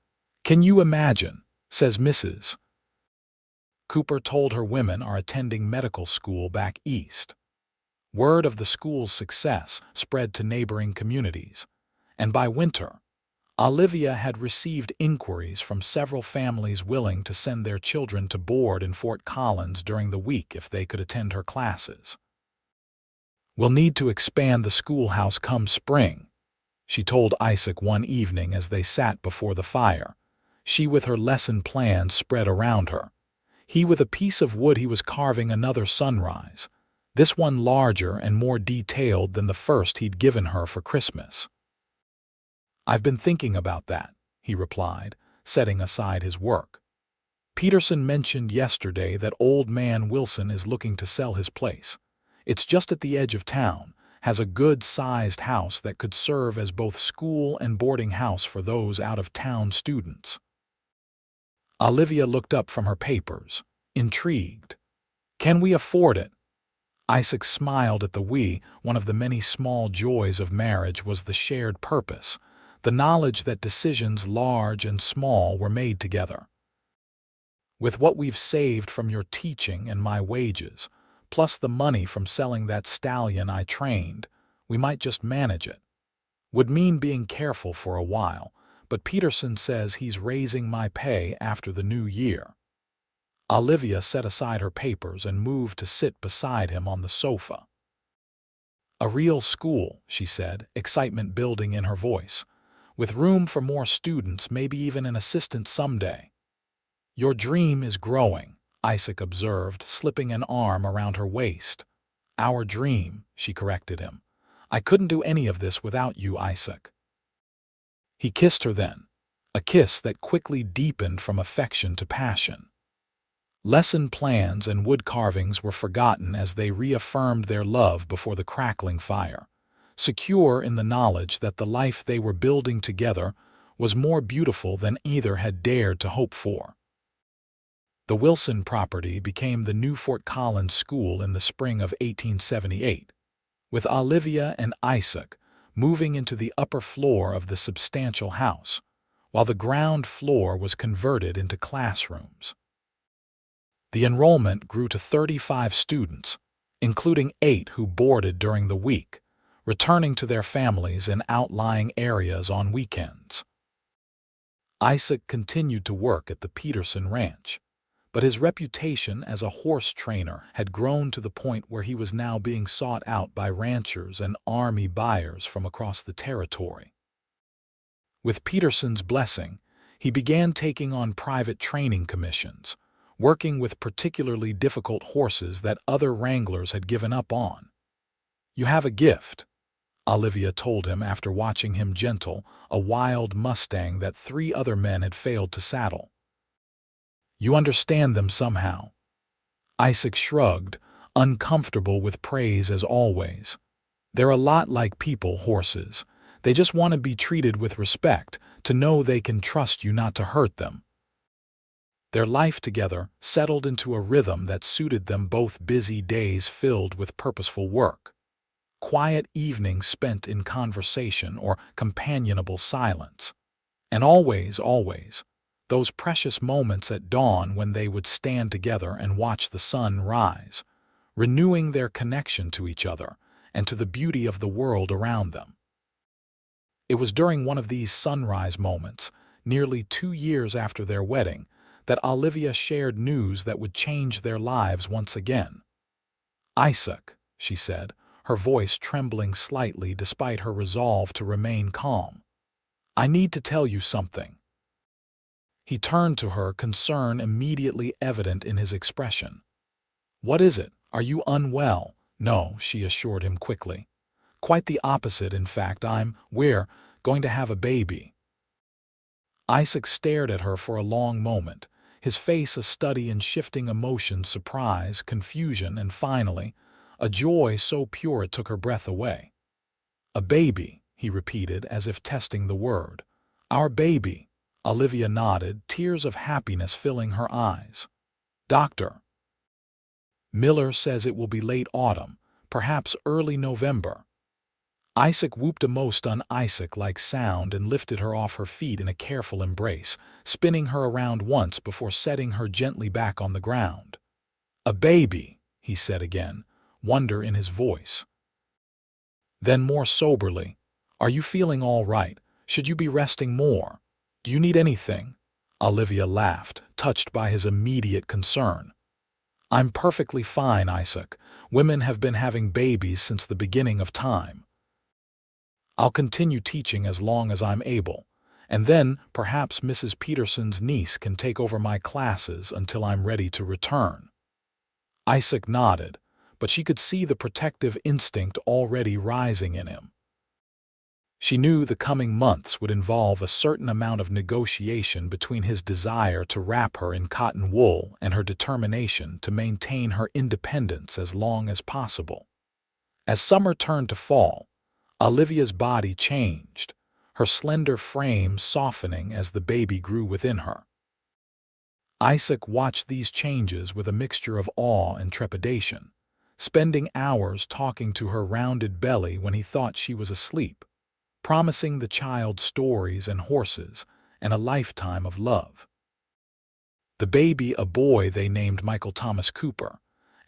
"Can you imagine?" says Mrs. Cooper told her women are attending medical school back east. Word of the school's success spread to neighboring communities, and by winter, Olivia had received inquiries from several families willing to send their children to board in Fort Collins during the week if they could attend her classes. "We'll need to expand the schoolhouse come spring," she told Isaac one evening as they sat before the fire, she with her lesson plans spread around her. He with a piece of wood he was carving another sunrise, this one larger and more detailed than the first he'd given her for Christmas. "I've been thinking about that," he replied, setting aside his work. "Peterson mentioned yesterday that old man Wilson is looking to sell his place. It's just at the edge of town, has a good-sized house that could serve as both school and boarding house for those out-of-town students." Olivia looked up from her papers, intrigued. "Can we afford it?" Isaac smiled at the we. One of the many small joys of marriage was the shared purpose, the knowledge that decisions large and small were made together. "With what we've saved from your teaching and my wages, plus the money from selling that stallion I trained, we might just manage it. Would mean being careful for a while, but Peterson says he's raising my pay after the new year." Olivia set aside her papers and moved to sit beside him on the sofa. "A real school," she said, excitement building in her voice, "with room for more students, maybe even an assistant someday." "Your dream is growing," Isaac observed, slipping an arm around her waist. "Our dream," she corrected him. "I couldn't do any of this without you, Isaac." He kissed her then, a kiss that quickly deepened from affection to passion. Lesson plans and wood carvings were forgotten as they reaffirmed their love before the crackling fire, secure in the knowledge that the life they were building together was more beautiful than either had dared to hope for. The Wilson property became the new Fort Collins School in the spring of 1878, with Olivia and Isaac moving into the upper floor of the substantial house, while the ground floor was converted into classrooms. The enrollment grew to 35 students, including 8 who boarded during the week, returning to their families in outlying areas on weekends. Isaac continued to work at the Peterson Ranch, but his reputation as a horse trainer had grown to the point where he was now being sought out by ranchers and army buyers from across the territory. With Peterson's blessing, he began taking on private training commissions, working with particularly difficult horses that other wranglers had given up on. "You have a gift," Olivia told him after watching him gentle a wild Mustang that 3 other men had failed to saddle. "You understand them somehow." Isaac shrugged, uncomfortable with praise as always. "They're a lot like people, horses. They just want to be treated with respect, to know they can trust you not to hurt them." Their life together settled into a rhythm that suited them, both busy days filled with purposeful work, quiet evenings spent in conversation or companionable silence, and always, those precious moments at dawn when they would stand together and watch the sun rise, renewing their connection to each other and to the beauty of the world around them. It was during one of these sunrise moments, nearly 2 years after their wedding, that Olivia shared news that would change their lives once again. "Isaac," she said, her voice trembling slightly despite her resolve to remain calm, "I need to tell you something." He turned to her, concern immediately evident in his expression. "What is it? Are you unwell?" "No," she assured him quickly. "Quite the opposite, in fact. We're going to have a baby." Isaac stared at her for a long moment, his face a study in shifting emotions, surprise, confusion, and finally, a joy so pure it took her breath away. "A baby," he repeated as if testing the word. "Our baby." Olivia nodded, tears of happiness filling her eyes. "Dr. Miller says it will be late autumn, perhaps early November." Isaac whooped a most un-Isaac-like sound and lifted her off her feet in a careful embrace, spinning her around once before setting her gently back on the ground. "A baby," he said again, wonder in his voice. Then more soberly, "Are you feeling all right? Should you be resting more? Do you need anything?" Olivia laughed, touched by his immediate concern. "I'm perfectly fine, Isaac. Women have been having babies since the beginning of time. I'll continue teaching as long as I'm able, and then perhaps Mrs. Peterson's niece can take over my classes until I'm ready to return." Isaac nodded, but she could see the protective instinct already rising in him. She knew the coming months would involve a certain amount of negotiation between his desire to wrap her in cotton wool and her determination to maintain her independence as long as possible. As summer turned to fall, Olivia's body changed, her slender frame softening as the baby grew within her. Isaac watched these changes with a mixture of awe and trepidation, spending hours talking to her rounded belly when he thought she was asleep, promising the child stories and horses and a lifetime of love. The baby, a boy they named Michael Thomas Cooper,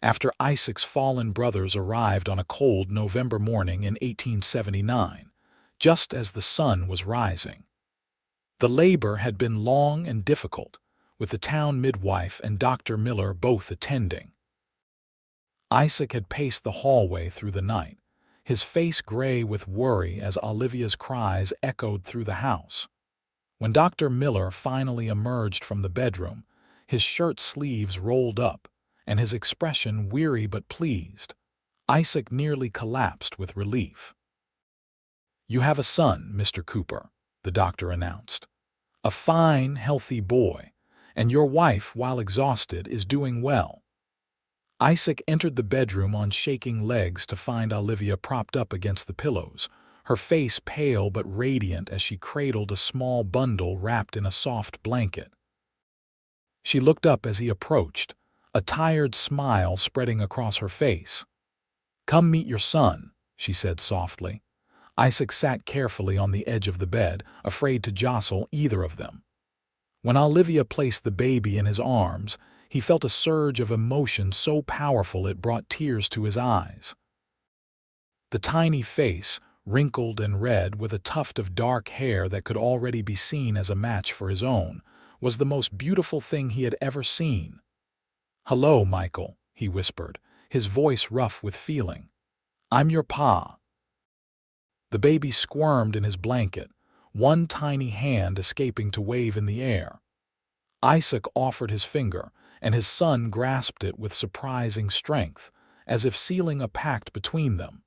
after Isaac's fallen brothers arrived on a cold November morning in 1879, just as the sun was rising. The labor had been long and difficult, with the town midwife and Dr. Miller both attending. Isaac had paced the hallway through the night, his face gray with worry as Olivia's cries echoed through the house. When Dr. Miller finally emerged from the bedroom, his shirt sleeves rolled up, and his expression weary but pleased, Isaac nearly collapsed with relief. "You have a son, Mr. Cooper," the doctor announced. "A fine, healthy boy, and your wife, while exhausted, is doing well." Isaac entered the bedroom on shaking legs to find Olivia propped up against the pillows, her face pale but radiant as she cradled a small bundle wrapped in a soft blanket. She looked up as he approached, a tired smile spreading across her face. "Come meet your son," she said softly. Isaac sat carefully on the edge of the bed, afraid to jostle either of them. When Olivia placed the baby in his arms, he felt a surge of emotion so powerful it brought tears to his eyes. The tiny face, wrinkled and red with a tuft of dark hair that could already be seen as a match for his own, was the most beautiful thing he had ever seen. "Hello, Michael," he whispered, his voice rough with feeling. "I'm your pa." The baby squirmed in his blanket, one tiny hand escaping to wave in the air. Isaac offered his finger, and his son grasped it with surprising strength, as if sealing a pact between them.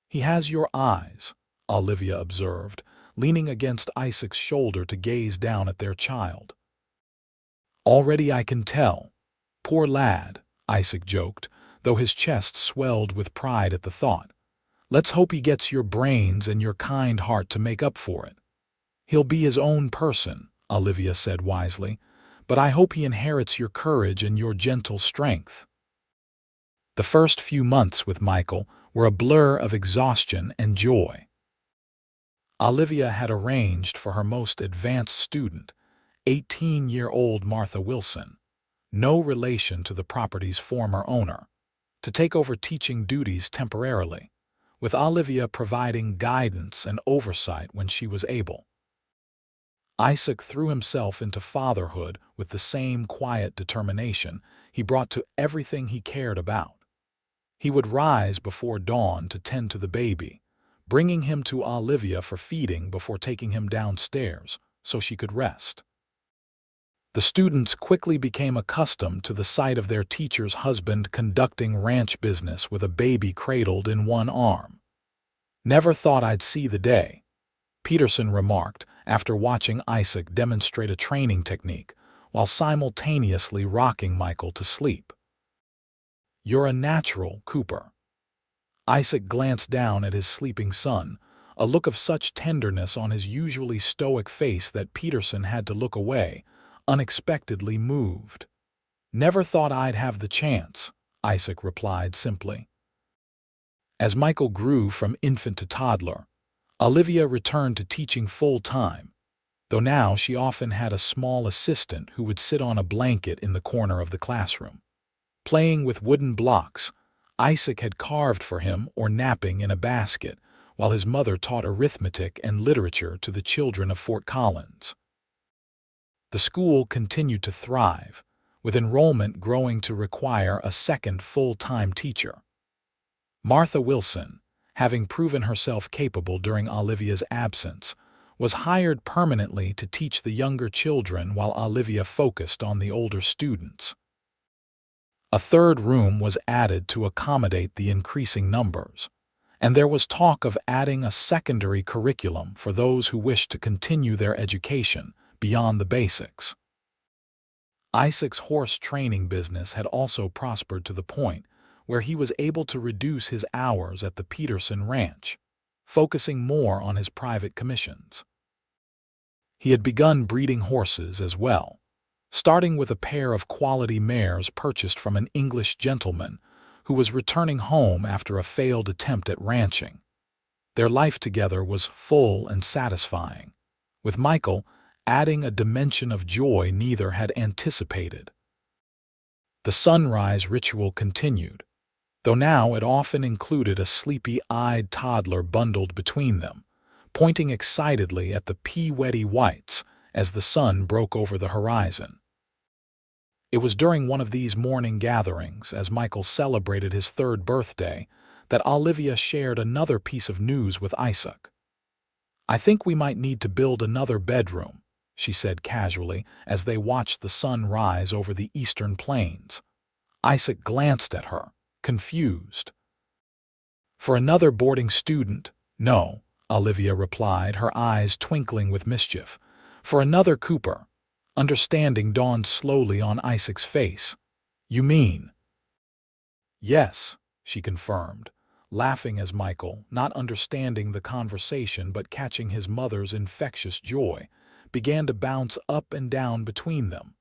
"He has your eyes," Olivia observed, leaning against Isaac's shoulder to gaze down at their child. "Already I can tell. Poor lad," Isaac joked, though his chest swelled with pride at the thought. "Let's hope he gets your brains and your kind heart to make up for it." "He'll be his own person," Olivia said wisely, "but I hope he inherits your courage and your gentle strength." The first few months with Michael were a blur of exhaustion and joy. Olivia had arranged for her most advanced student, 18-year-old Martha Wilson, no relation to the property's former owner, to take over teaching duties temporarily, with Olivia providing guidance and oversight when she was able. Isaac threw himself into fatherhood with the same quiet determination he brought to everything he cared about. He would rise before dawn to tend to the baby, bringing him to Olivia for feeding before taking him downstairs so she could rest. The students quickly became accustomed to the sight of their teacher's husband conducting ranch business with a baby cradled in one arm. "Never thought I'd see the day," Peterson remarked after watching Isaac demonstrate a training technique while simultaneously rocking Michael to sleep. "You're a natural, Cooper." Isaac glanced down at his sleeping son, a look of such tenderness on his usually stoic face that Peterson had to look away, unexpectedly moved. "Never thought I'd have the chance," Isaac replied simply. As Michael grew from infant to toddler, Olivia returned to teaching full-time, though now she often had a small assistant who would sit on a blanket in the corner of the classroom, playing with wooden blocks Isaac had carved for him or napping in a basket, while his mother taught arithmetic and literature to the children of Fort Collins. The school continued to thrive, with enrollment growing to require a second full-time teacher. Martha Wilson, having proven herself capable during Olivia's absence, was hired permanently to teach the younger children while Olivia focused on the older students. A third room was added to accommodate the increasing numbers, and there was talk of adding a secondary curriculum for those who wished to continue their education beyond the basics. Isaac's horse training business had also prospered to the point where he was able to reduce his hours at the Peterson Ranch, focusing more on his private commissions. He had begun breeding horses as well, starting with a pair of quality mares purchased from an English gentleman who was returning home after a failed attempt at ranching. Their life together was full and satisfying, with Michael adding a dimension of joy neither had anticipated. The sunrise ritual continued, though now it often included a sleepy-eyed toddler bundled between them, pointing excitedly at the pea-wetty whites as the sun broke over the horizon. It was during one of these morning gatherings, as Michael celebrated his third birthday, that Olivia shared another piece of news with Isaac. "I think we might need to build another bedroom," she said casually as they watched the sun rise over the eastern plains. Isaac glanced at her, confused. "For another boarding student? No," Olivia replied, her eyes twinkling with mischief. "For another Cooper." Understanding dawned slowly on Isaac's face. "You mean?" "Yes," she confirmed, laughing as Michael, not understanding the conversation but catching his mother's infectious joy, began to bounce up and down between them.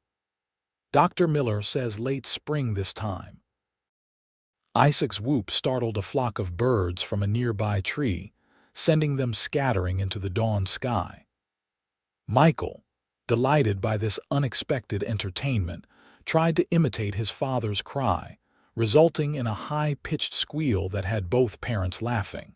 "Dr. Miller says late spring this time." Isaac's whoop startled a flock of birds from a nearby tree, sending them scattering into the dawn sky. Michael, delighted by this unexpected entertainment, tried to imitate his father's cry, resulting in a high-pitched squeal that had both parents laughing.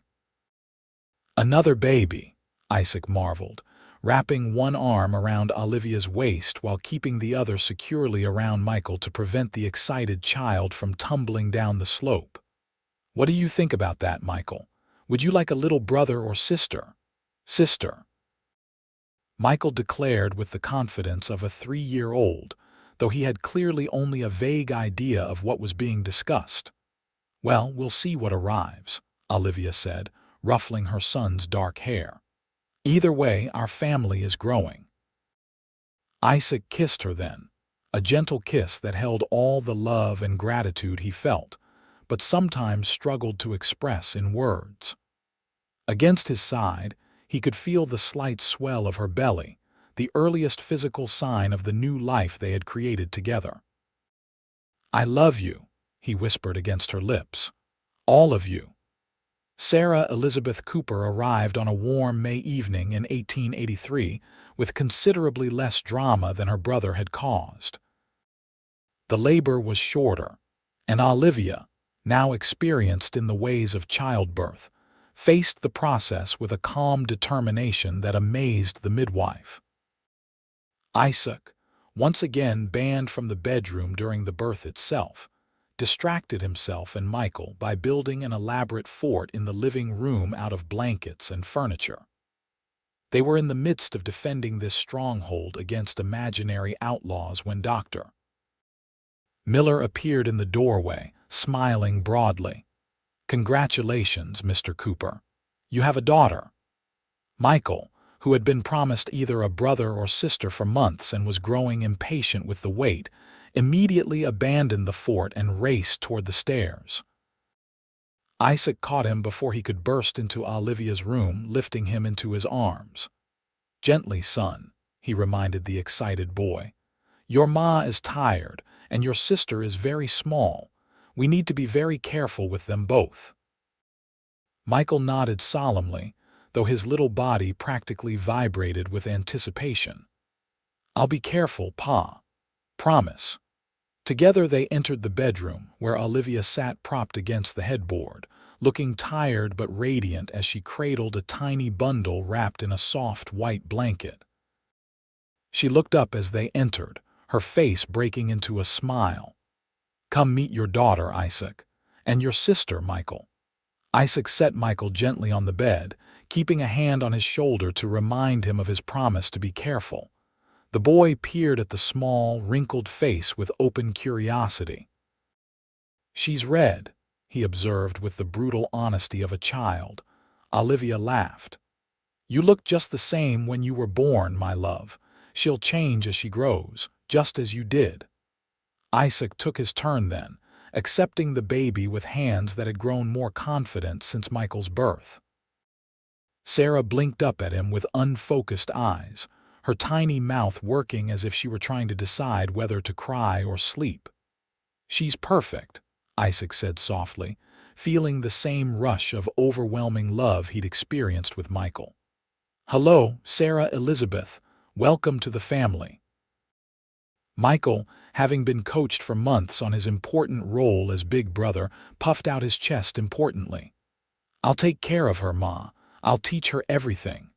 "Another baby," Isaac marveled, wrapping one arm around Olivia's waist while keeping the other securely around Michael to prevent the excited child from tumbling down the slope. "What do you think about that, Michael? Would you like a little brother or sister?" "Sister," Michael declared with the confidence of a 3-year-old, though he had clearly only a vague idea of what was being discussed. "Well, we'll see what arrives," Olivia said, ruffling her son's dark hair. "Either way, our family is growing." Isaac kissed her then, a gentle kiss that held all the love and gratitude he felt, but sometimes struggled to express in words. Against his side, he could feel the slight swell of her belly, the earliest physical sign of the new life they had created together. "I love you," he whispered against her lips. "All of you." Sarah Elizabeth Cooper arrived on a warm May evening in 1883 with considerably less drama than her brother had caused. The labor was shorter, and Olivia, now experienced in the ways of childbirth, faced the process with a calm determination that amazed the midwife. Isaac, once again banned from the bedroom during the birth itself, distracted himself and Michael by building an elaborate fort in the living room out of blankets and furniture. They were in the midst of defending this stronghold against imaginary outlaws when Dr. Miller appeared in the doorway, smiling broadly. "Congratulations, Mr. Cooper. You have a daughter." Michael, who had been promised either a brother or sister for months and was growing impatient with the wait, immediately abandoned the fort and raced toward the stairs. Isaac caught him before he could burst into Olivia's room, lifting him into his arms. "Gently, son," he reminded the excited boy. "Your ma is tired, and your sister is very small. We need to be very careful with them both." Michael nodded solemnly, though his little body practically vibrated with anticipation. "I'll be careful, Pa. Promise." Together they entered the bedroom, where Olivia sat propped against the headboard, looking tired but radiant as she cradled a tiny bundle wrapped in a soft white blanket. She looked up as they entered, her face breaking into a smile. "Come meet your daughter, Isaac, and your sister, Michael." Isaac set Michael gently on the bed, keeping a hand on his shoulder to remind him of his promise to be careful. The boy peered at the small, wrinkled face with open curiosity. "She's red," he observed with the brutal honesty of a child. Olivia laughed. "You look just the same when you were born, my love. She'll change as she grows, just as you did." Isaac took his turn then, accepting the baby with hands that had grown more confident since Michael's birth. Sarah blinked up at him with unfocused eyes, her tiny mouth working as if she were trying to decide whether to cry or sleep. "She's perfect," Isaac said softly, feeling the same rush of overwhelming love he'd experienced with Michael. "Hello, Sarah Elizabeth. Welcome to the family." Michael, having been coached for months on his important role as big brother, puffed out his chest importantly. "I'll take care of her, Ma. I'll teach her everything."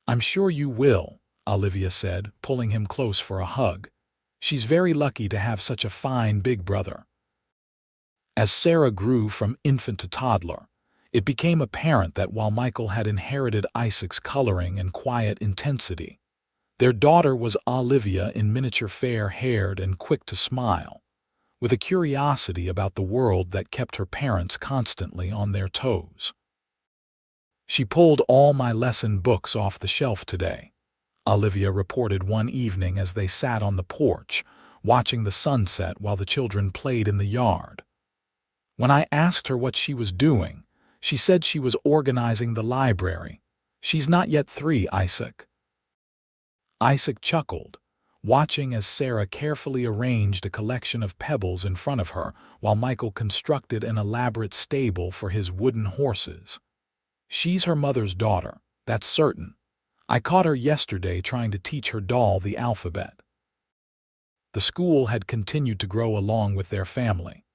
"I'm sure you will," Olivia said, pulling him close for a hug. "She's very lucky to have such a fine big brother." As Sarah grew from infant to toddler, it became apparent that while Michael had inherited Isaac's coloring and quiet intensity, their daughter was Olivia in miniature, fair-haired and quick to smile, with a curiosity about the world that kept her parents constantly on their toes. "She pulled all my lesson books off the shelf today," Olivia reported one evening as they sat on the porch, watching the sunset while the children played in the yard. When I asked her what she was doing, she said she was organizing the library. "She's not yet 3, Isaac." Isaac chuckled, watching as Sarah carefully arranged a collection of pebbles in front of her while Michael constructed an elaborate stable for his wooden horses. "She's her mother's daughter, that's certain. I caught her yesterday trying to teach her doll the alphabet." The school had continued to grow along with their family.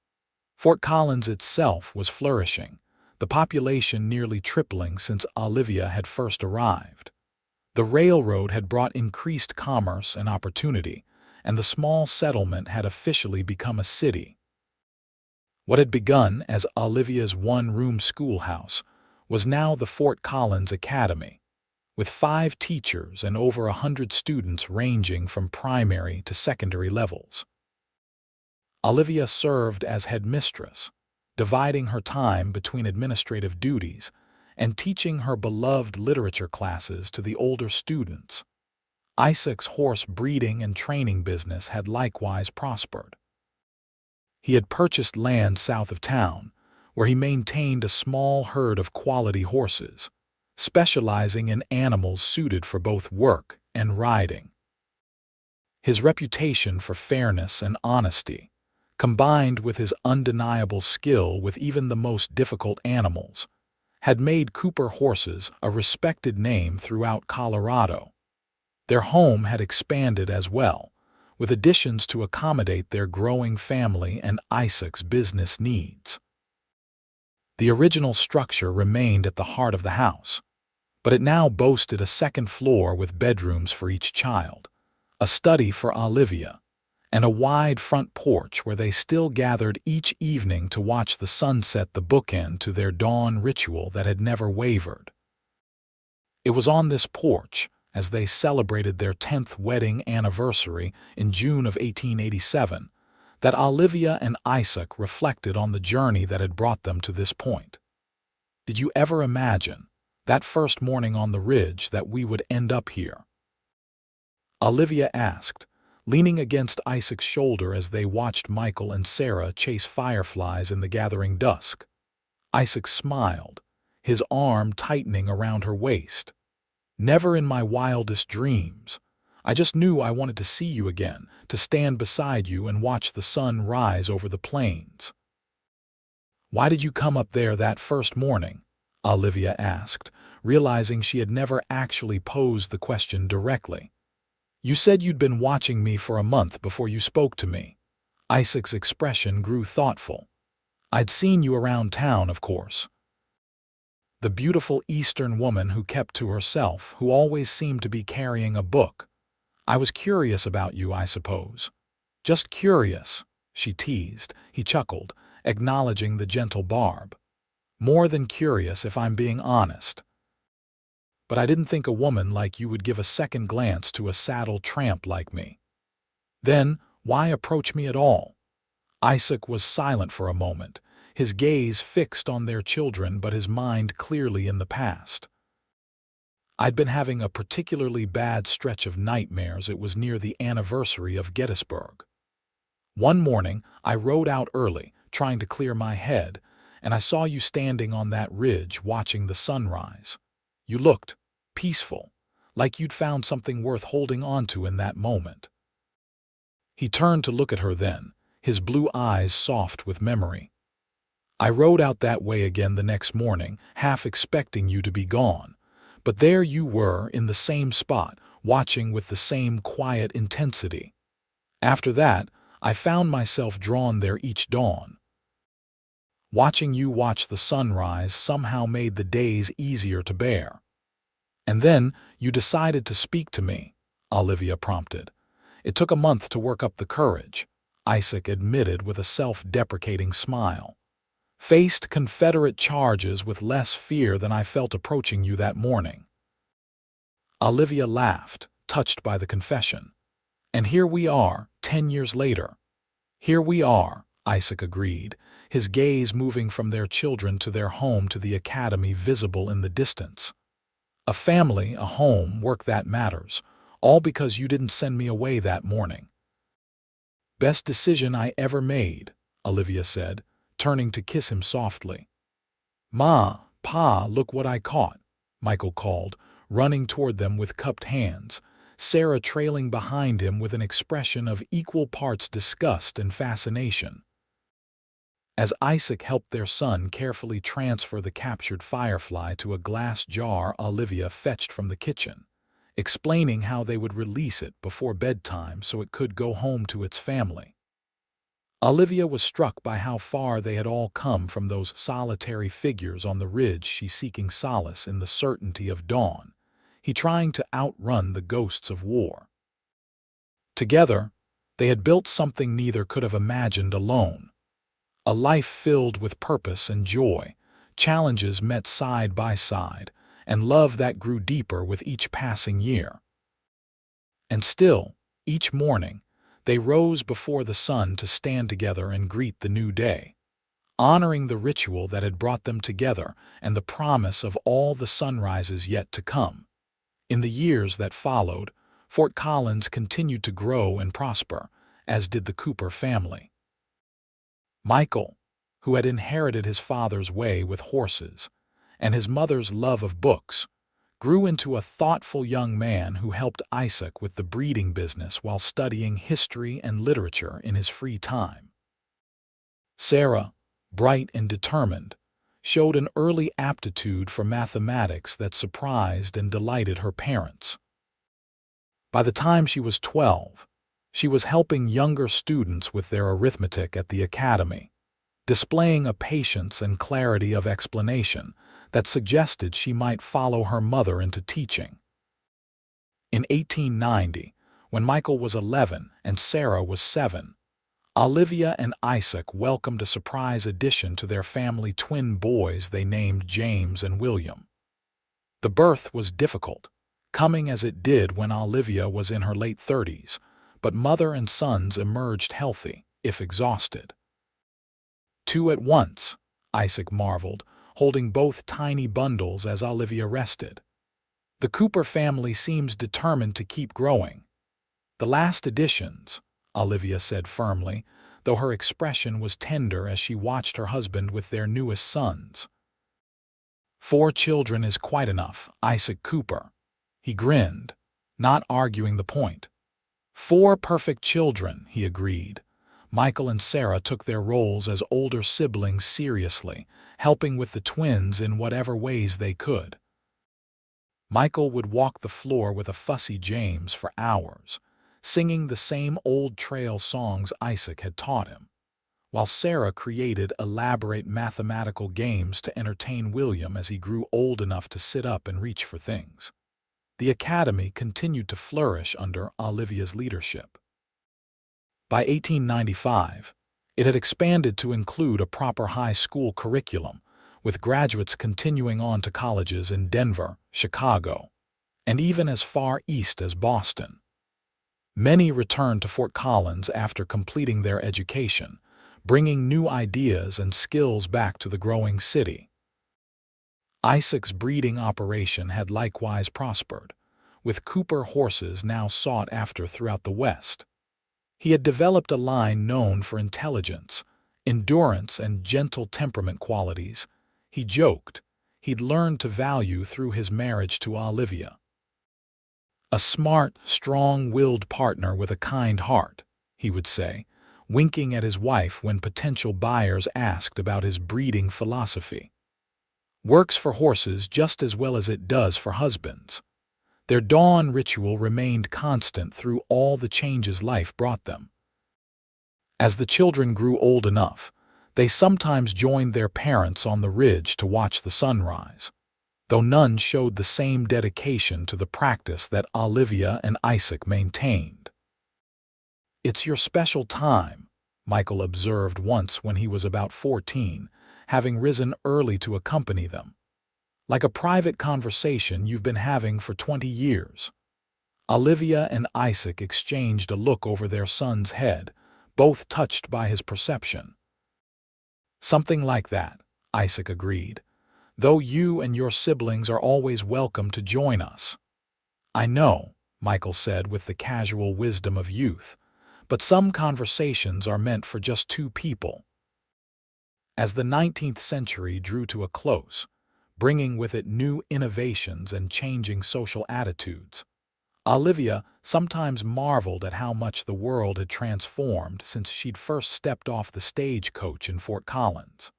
Fort Collins itself was flourishing, the population nearly tripling since Olivia had first arrived. The railroad had brought increased commerce and opportunity, and the small settlement had officially become a city. What had begun as Olivia's one-room schoolhouse was now the Fort Collins Academy, with 5 teachers and over 100 students ranging from primary to secondary levels. Olivia served as headmistress, dividing her time between administrative duties and teaching her beloved literature classes to the older students. Isaac's horse breeding and training business had likewise prospered. He had purchased land south of town, where he maintained a small herd of quality horses, specializing in animals suited for both work and riding. His reputation for fairness and honesty, combined with his undeniable skill with even the most difficult animals, had made Cooper horses a respected name throughout Colorado. Their home had expanded as well, with additions to accommodate their growing family and Isaac's business needs. The original structure remained at the heart of the house, but it now boasted a second floor with bedrooms for each child, a study for Olivia, and a wide front porch where they still gathered each evening to watch the sun set, the bookend to their dawn ritual that had never wavered. It was on this porch, as they celebrated their 10th wedding anniversary in June of 1887, that Olivia and Isaac reflected on the journey that had brought them to this point. "Did you ever imagine, that first morning on the ridge, that we would end up here?" Olivia asked, leaning against Isaac's shoulder as they watched Michael and Sarah chase fireflies in the gathering dusk. Isaac smiled, his arm tightening around her waist. "Never in my wildest dreams. I just knew I wanted to see you again, to stand beside you and watch the sun rise over the plains." "Why did you come up there that first morning?" Olivia asked, realizing she had never actually posed the question directly. "You said you'd been watching me for a month before you spoke to me." Isaac's expression grew thoughtful. "I'd seen you around town, of course. The beautiful Eastern woman who kept to herself, who always seemed to be carrying a book. I was curious about you, I suppose." "Just curious," she teased. He chuckled, acknowledging the gentle barb. "More than curious, if I'm being honest. But I didn't think a woman like you would give a second glance to a saddle tramp like me." "Then, why approach me at all?" Isaac was silent for a moment, his gaze fixed on their children but his mind clearly in the past. "I'd been having a particularly bad stretch of nightmares. It was near the anniversary of Gettysburg. One morning, I rode out early, trying to clear my head, and I saw you standing on that ridge watching the sunrise. You looked peaceful, like you'd found something worth holding on to in that moment." He turned to look at her then, his blue eyes soft with memory. "I rode out that way again the next morning, half expecting you to be gone, but there you were in the same spot, watching with the same quiet intensity. After that, I found myself drawn there each dawn. Watching you watch the sunrise somehow made the days easier to bear." "And then you decided to speak to me," Olivia prompted. "It took a month to work up the courage," Isaac admitted with a self-deprecating smile. "Faced Confederate charges with less fear than I felt approaching you that morning." Olivia laughed, touched by the confession. "And here we are, 10 years later." "Here we are," Isaac agreed, his gaze moving from their children to their home to the academy visible in the distance. "A family, a home, work that matters, all because you didn't send me away that morning." "Best decision I ever made," Olivia said, turning to kiss him softly. "Ma, Pa, look what I caught," Michael called, running toward them with cupped hands, Sarah trailing behind him with an expression of equal parts disgust and fascination. As Isaac helped their son carefully transfer the captured firefly to a glass jar Olivia fetched from the kitchen, explaining how they would release it before bedtime so it could go home to its family. Olivia was struck by how far they had all come from those solitary figures on the ridge, she seeking solace in the certainty of dawn, he trying to outrun the ghosts of war. Together, they had built something neither could have imagined alone. A life filled with purpose and joy, challenges met side by side, and love that grew deeper with each passing year. And still, each morning, they rose before the sun to stand together and greet the new day, honoring the ritual that had brought them together and the promise of all the sunrises yet to come. In the years that followed, Fort Collins continued to grow and prosper, as did the Cooper family. Michael, who had inherited his father's way with horses and his mother's love of books, grew into a thoughtful young man who helped Isaac with the breeding business while studying history and literature in his free time. Sarah, bright and determined, showed an early aptitude for mathematics that surprised and delighted her parents. By the time she was 12, she was helping younger students with their arithmetic at the academy, displaying a patience and clarity of explanation that suggested she might follow her mother into teaching. In 1890, when Michael was 11 and Sarah was 7, Olivia and Isaac welcomed a surprise addition to their family, twin boys they named James and William. The birth was difficult, coming as it did when Olivia was in her late 30s, but mother and sons emerged healthy, if exhausted. Two at once, Isaac marveled, holding both tiny bundles as Olivia rested. The Cooper family seems determined to keep growing. The last additions, Olivia said firmly, though her expression was tender as she watched her husband with their newest sons. 4 children is quite enough, Isaac Cooper. He grinned, not arguing the point. 4 perfect children, he agreed. Michael and Sarah took their roles as older siblings seriously, helping with the twins in whatever ways they could. Michael would walk the floor with a fussy James for hours, singing the same old trail songs Isaac had taught him, while Sarah created elaborate mathematical games to entertain William as he grew old enough to sit up and reach for things. The academy continued to flourish under Olivia's leadership. By 1895, it had expanded to include a proper high school curriculum, with graduates continuing on to colleges in Denver, Chicago, and even as far east as Boston. Many returned to Fort Collins after completing their education, bringing new ideas and skills back to the growing city. Isaac's breeding operation had likewise prospered, with Cooper horses now sought after throughout the West. He had developed a line known for intelligence, endurance, and gentle temperament qualities. He joked he'd learned to value through his marriage to Olivia. A smart, strong-willed partner with a kind heart, he would say, winking at his wife when potential buyers asked about his breeding philosophy. Works for horses just as well as it does for husbands. Their dawn ritual remained constant through all the changes life brought them. As the children grew old enough, they sometimes joined their parents on the ridge to watch the sunrise, though none showed the same dedication to the practice that Olivia and Isaac maintained. "It's your special time," Michael observed once when he was about 14, having risen early to accompany them. "Like a private conversation you've been having for 20 years. Olivia and Isaac exchanged a look over their son's head, both touched by his perception. "Something like that," Isaac agreed, "though you and your siblings are always welcome to join us." "I know," Michael said with the casual wisdom of youth, "but some conversations are meant for just 2 people." As the 19th century drew to a close, bringing with it new innovations and changing social attitudes, Olivia sometimes marveled at how much the world had transformed since she'd first stepped off the stagecoach in Fort Collins.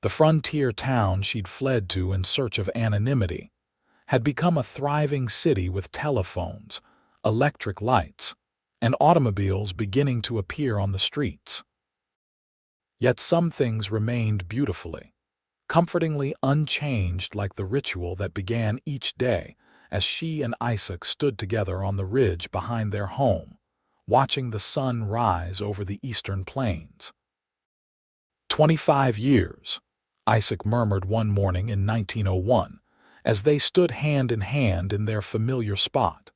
The frontier town she'd fled to in search of anonymity had become a thriving city with telephones, electric lights, and automobiles beginning to appear on the streets. Yet some things remained beautifully, comfortingly unchanged, like the ritual that began each day as she and Isaac stood together on the ridge behind their home, watching the sun rise over the eastern plains. 25 years, Isaac murmured one morning in 1901, as they stood hand in hand in their familiar spot.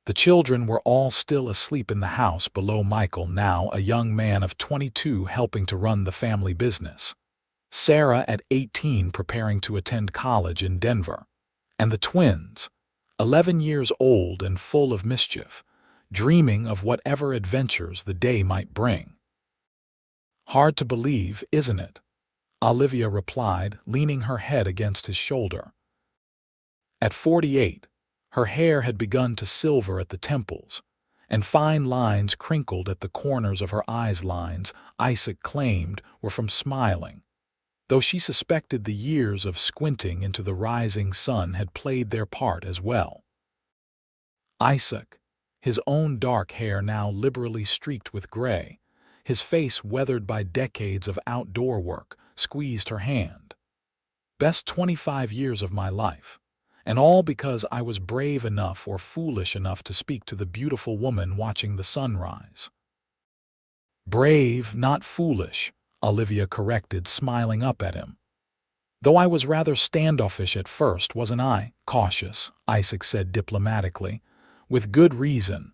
The children were all still asleep in the house below Michael, now a young man of 22 helping to run the family business, Sarah at 18 preparing to attend college in Denver, and the twins, 11 years old and full of mischief, dreaming of whatever adventures the day might bring. "Hard to believe, isn't it?" Olivia replied, leaning her head against his shoulder. At 48, her hair had begun to silver at the temples, and fine lines crinkled at the corners of her eyes, lines Isaac claimed were from smiling, though she suspected the years of squinting into the rising sun had played their part as well. Isaac, his own dark hair now liberally streaked with gray, his face weathered by decades of outdoor work, squeezed her hand. "Best 25 years of my life. And all because I was brave enough or foolish enough to speak to the beautiful woman watching the sunrise." "Brave, not foolish," Olivia corrected, smiling up at him. "Though I was rather standoffish at first, wasn't I?" "Cautious," Isaac said diplomatically, "with good reason."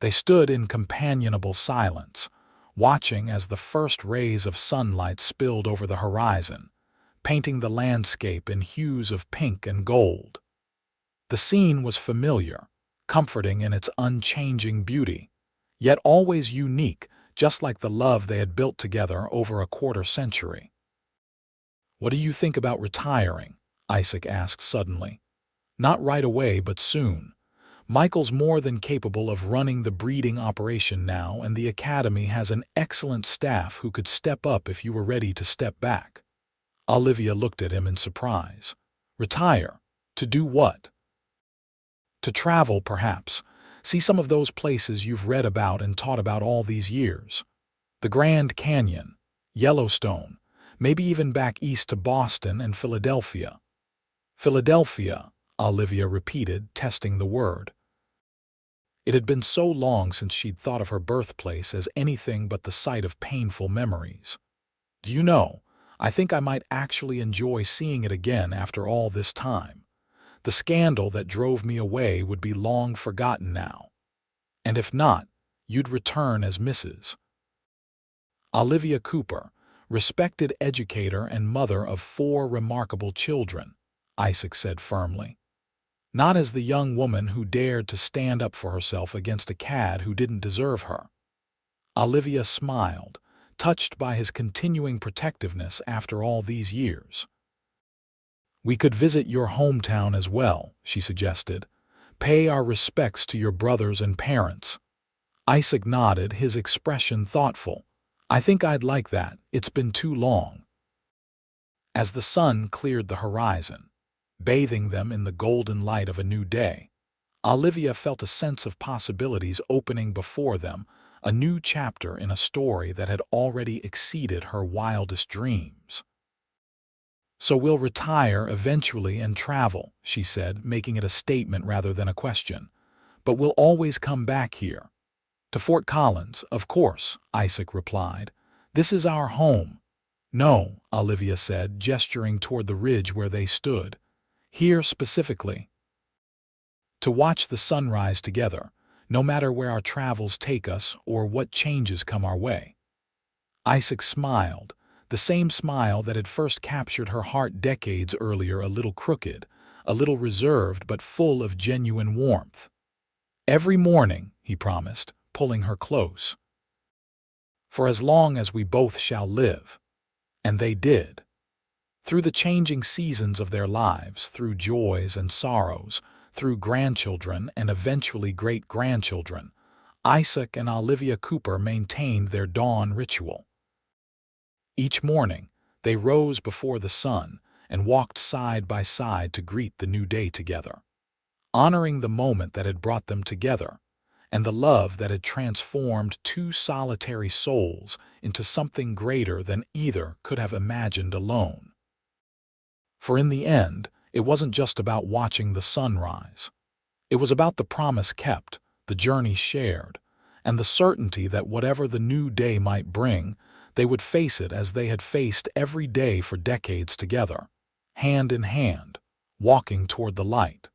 They stood in companionable silence, watching as the first rays of sunlight spilled over the horizon, painting the landscape in hues of pink and gold. The scene was familiar, comforting in its unchanging beauty, yet always unique, just like the love they had built together over a quarter-century. "What do you think about retiring?" Isaac asked suddenly. "Not right away, but soon. Michael's more than capable of running the breeding operation now, and the academy has an excellent staff who could step up if you were ready to step back." Olivia looked at him in surprise. "Retire? To do what?" "To travel, perhaps. See some of those places you've read about and taught about all these years. The Grand Canyon, Yellowstone, maybe even back east to Boston and Philadelphia." "Philadelphia," Olivia repeated, testing the word. It had been so long since she'd thought of her birthplace as anything but the site of painful memories. "Do you know, I think I might actually enjoy seeing it again after all this time. The scandal that drove me away would be long forgotten now. And if not, you'd return as Mrs. Olivia Cooper, respected educator and mother of 4 remarkable children," Isaac said firmly. "Not as the young woman who dared to stand up for herself against a cad who didn't deserve her." Olivia smiled, touched by his continuing protectiveness after all these years. "We could visit your hometown as well," she suggested. "Pay our respects to your brothers and parents." Isaac nodded, his expression thoughtful. "I think I'd like that. It's been too long." As the sun cleared the horizon, bathing them in the golden light of a new day, Olivia felt a sense of possibilities opening before them, a new chapter in a story that had already exceeded her wildest dreams. "So we'll retire eventually and travel," she said, making it a statement rather than a question. "But we'll always come back here." "To Fort Collins, of course," Isaac replied. "This is our home." "No," Olivia said, gesturing toward the ridge where they stood. "Here specifically. To watch the sunrise together, no matter where our travels take us or what changes come our way." Isaac smiled, the same smile that had first captured her heart decades earlier, a little crooked, a little reserved, but full of genuine warmth. "Every morning," he promised, pulling her close. "For as long as we both shall live." And they did. Through the changing seasons of their lives, through joys and sorrows, through grandchildren and eventually great-grandchildren, Isaac and Olivia Cooper maintained their dawn ritual. Each morning, they rose before the sun and walked side by side to greet the new day together, honoring the moment that had brought them together and the love that had transformed 2 solitary souls into something greater than either could have imagined alone. For in the end, It wasn't just about watching the sunrise. It was about the promise kept, the journey shared, and the certainty that whatever the new day might bring, they would face it as they had faced every day for decades together, hand in hand, walking toward the light.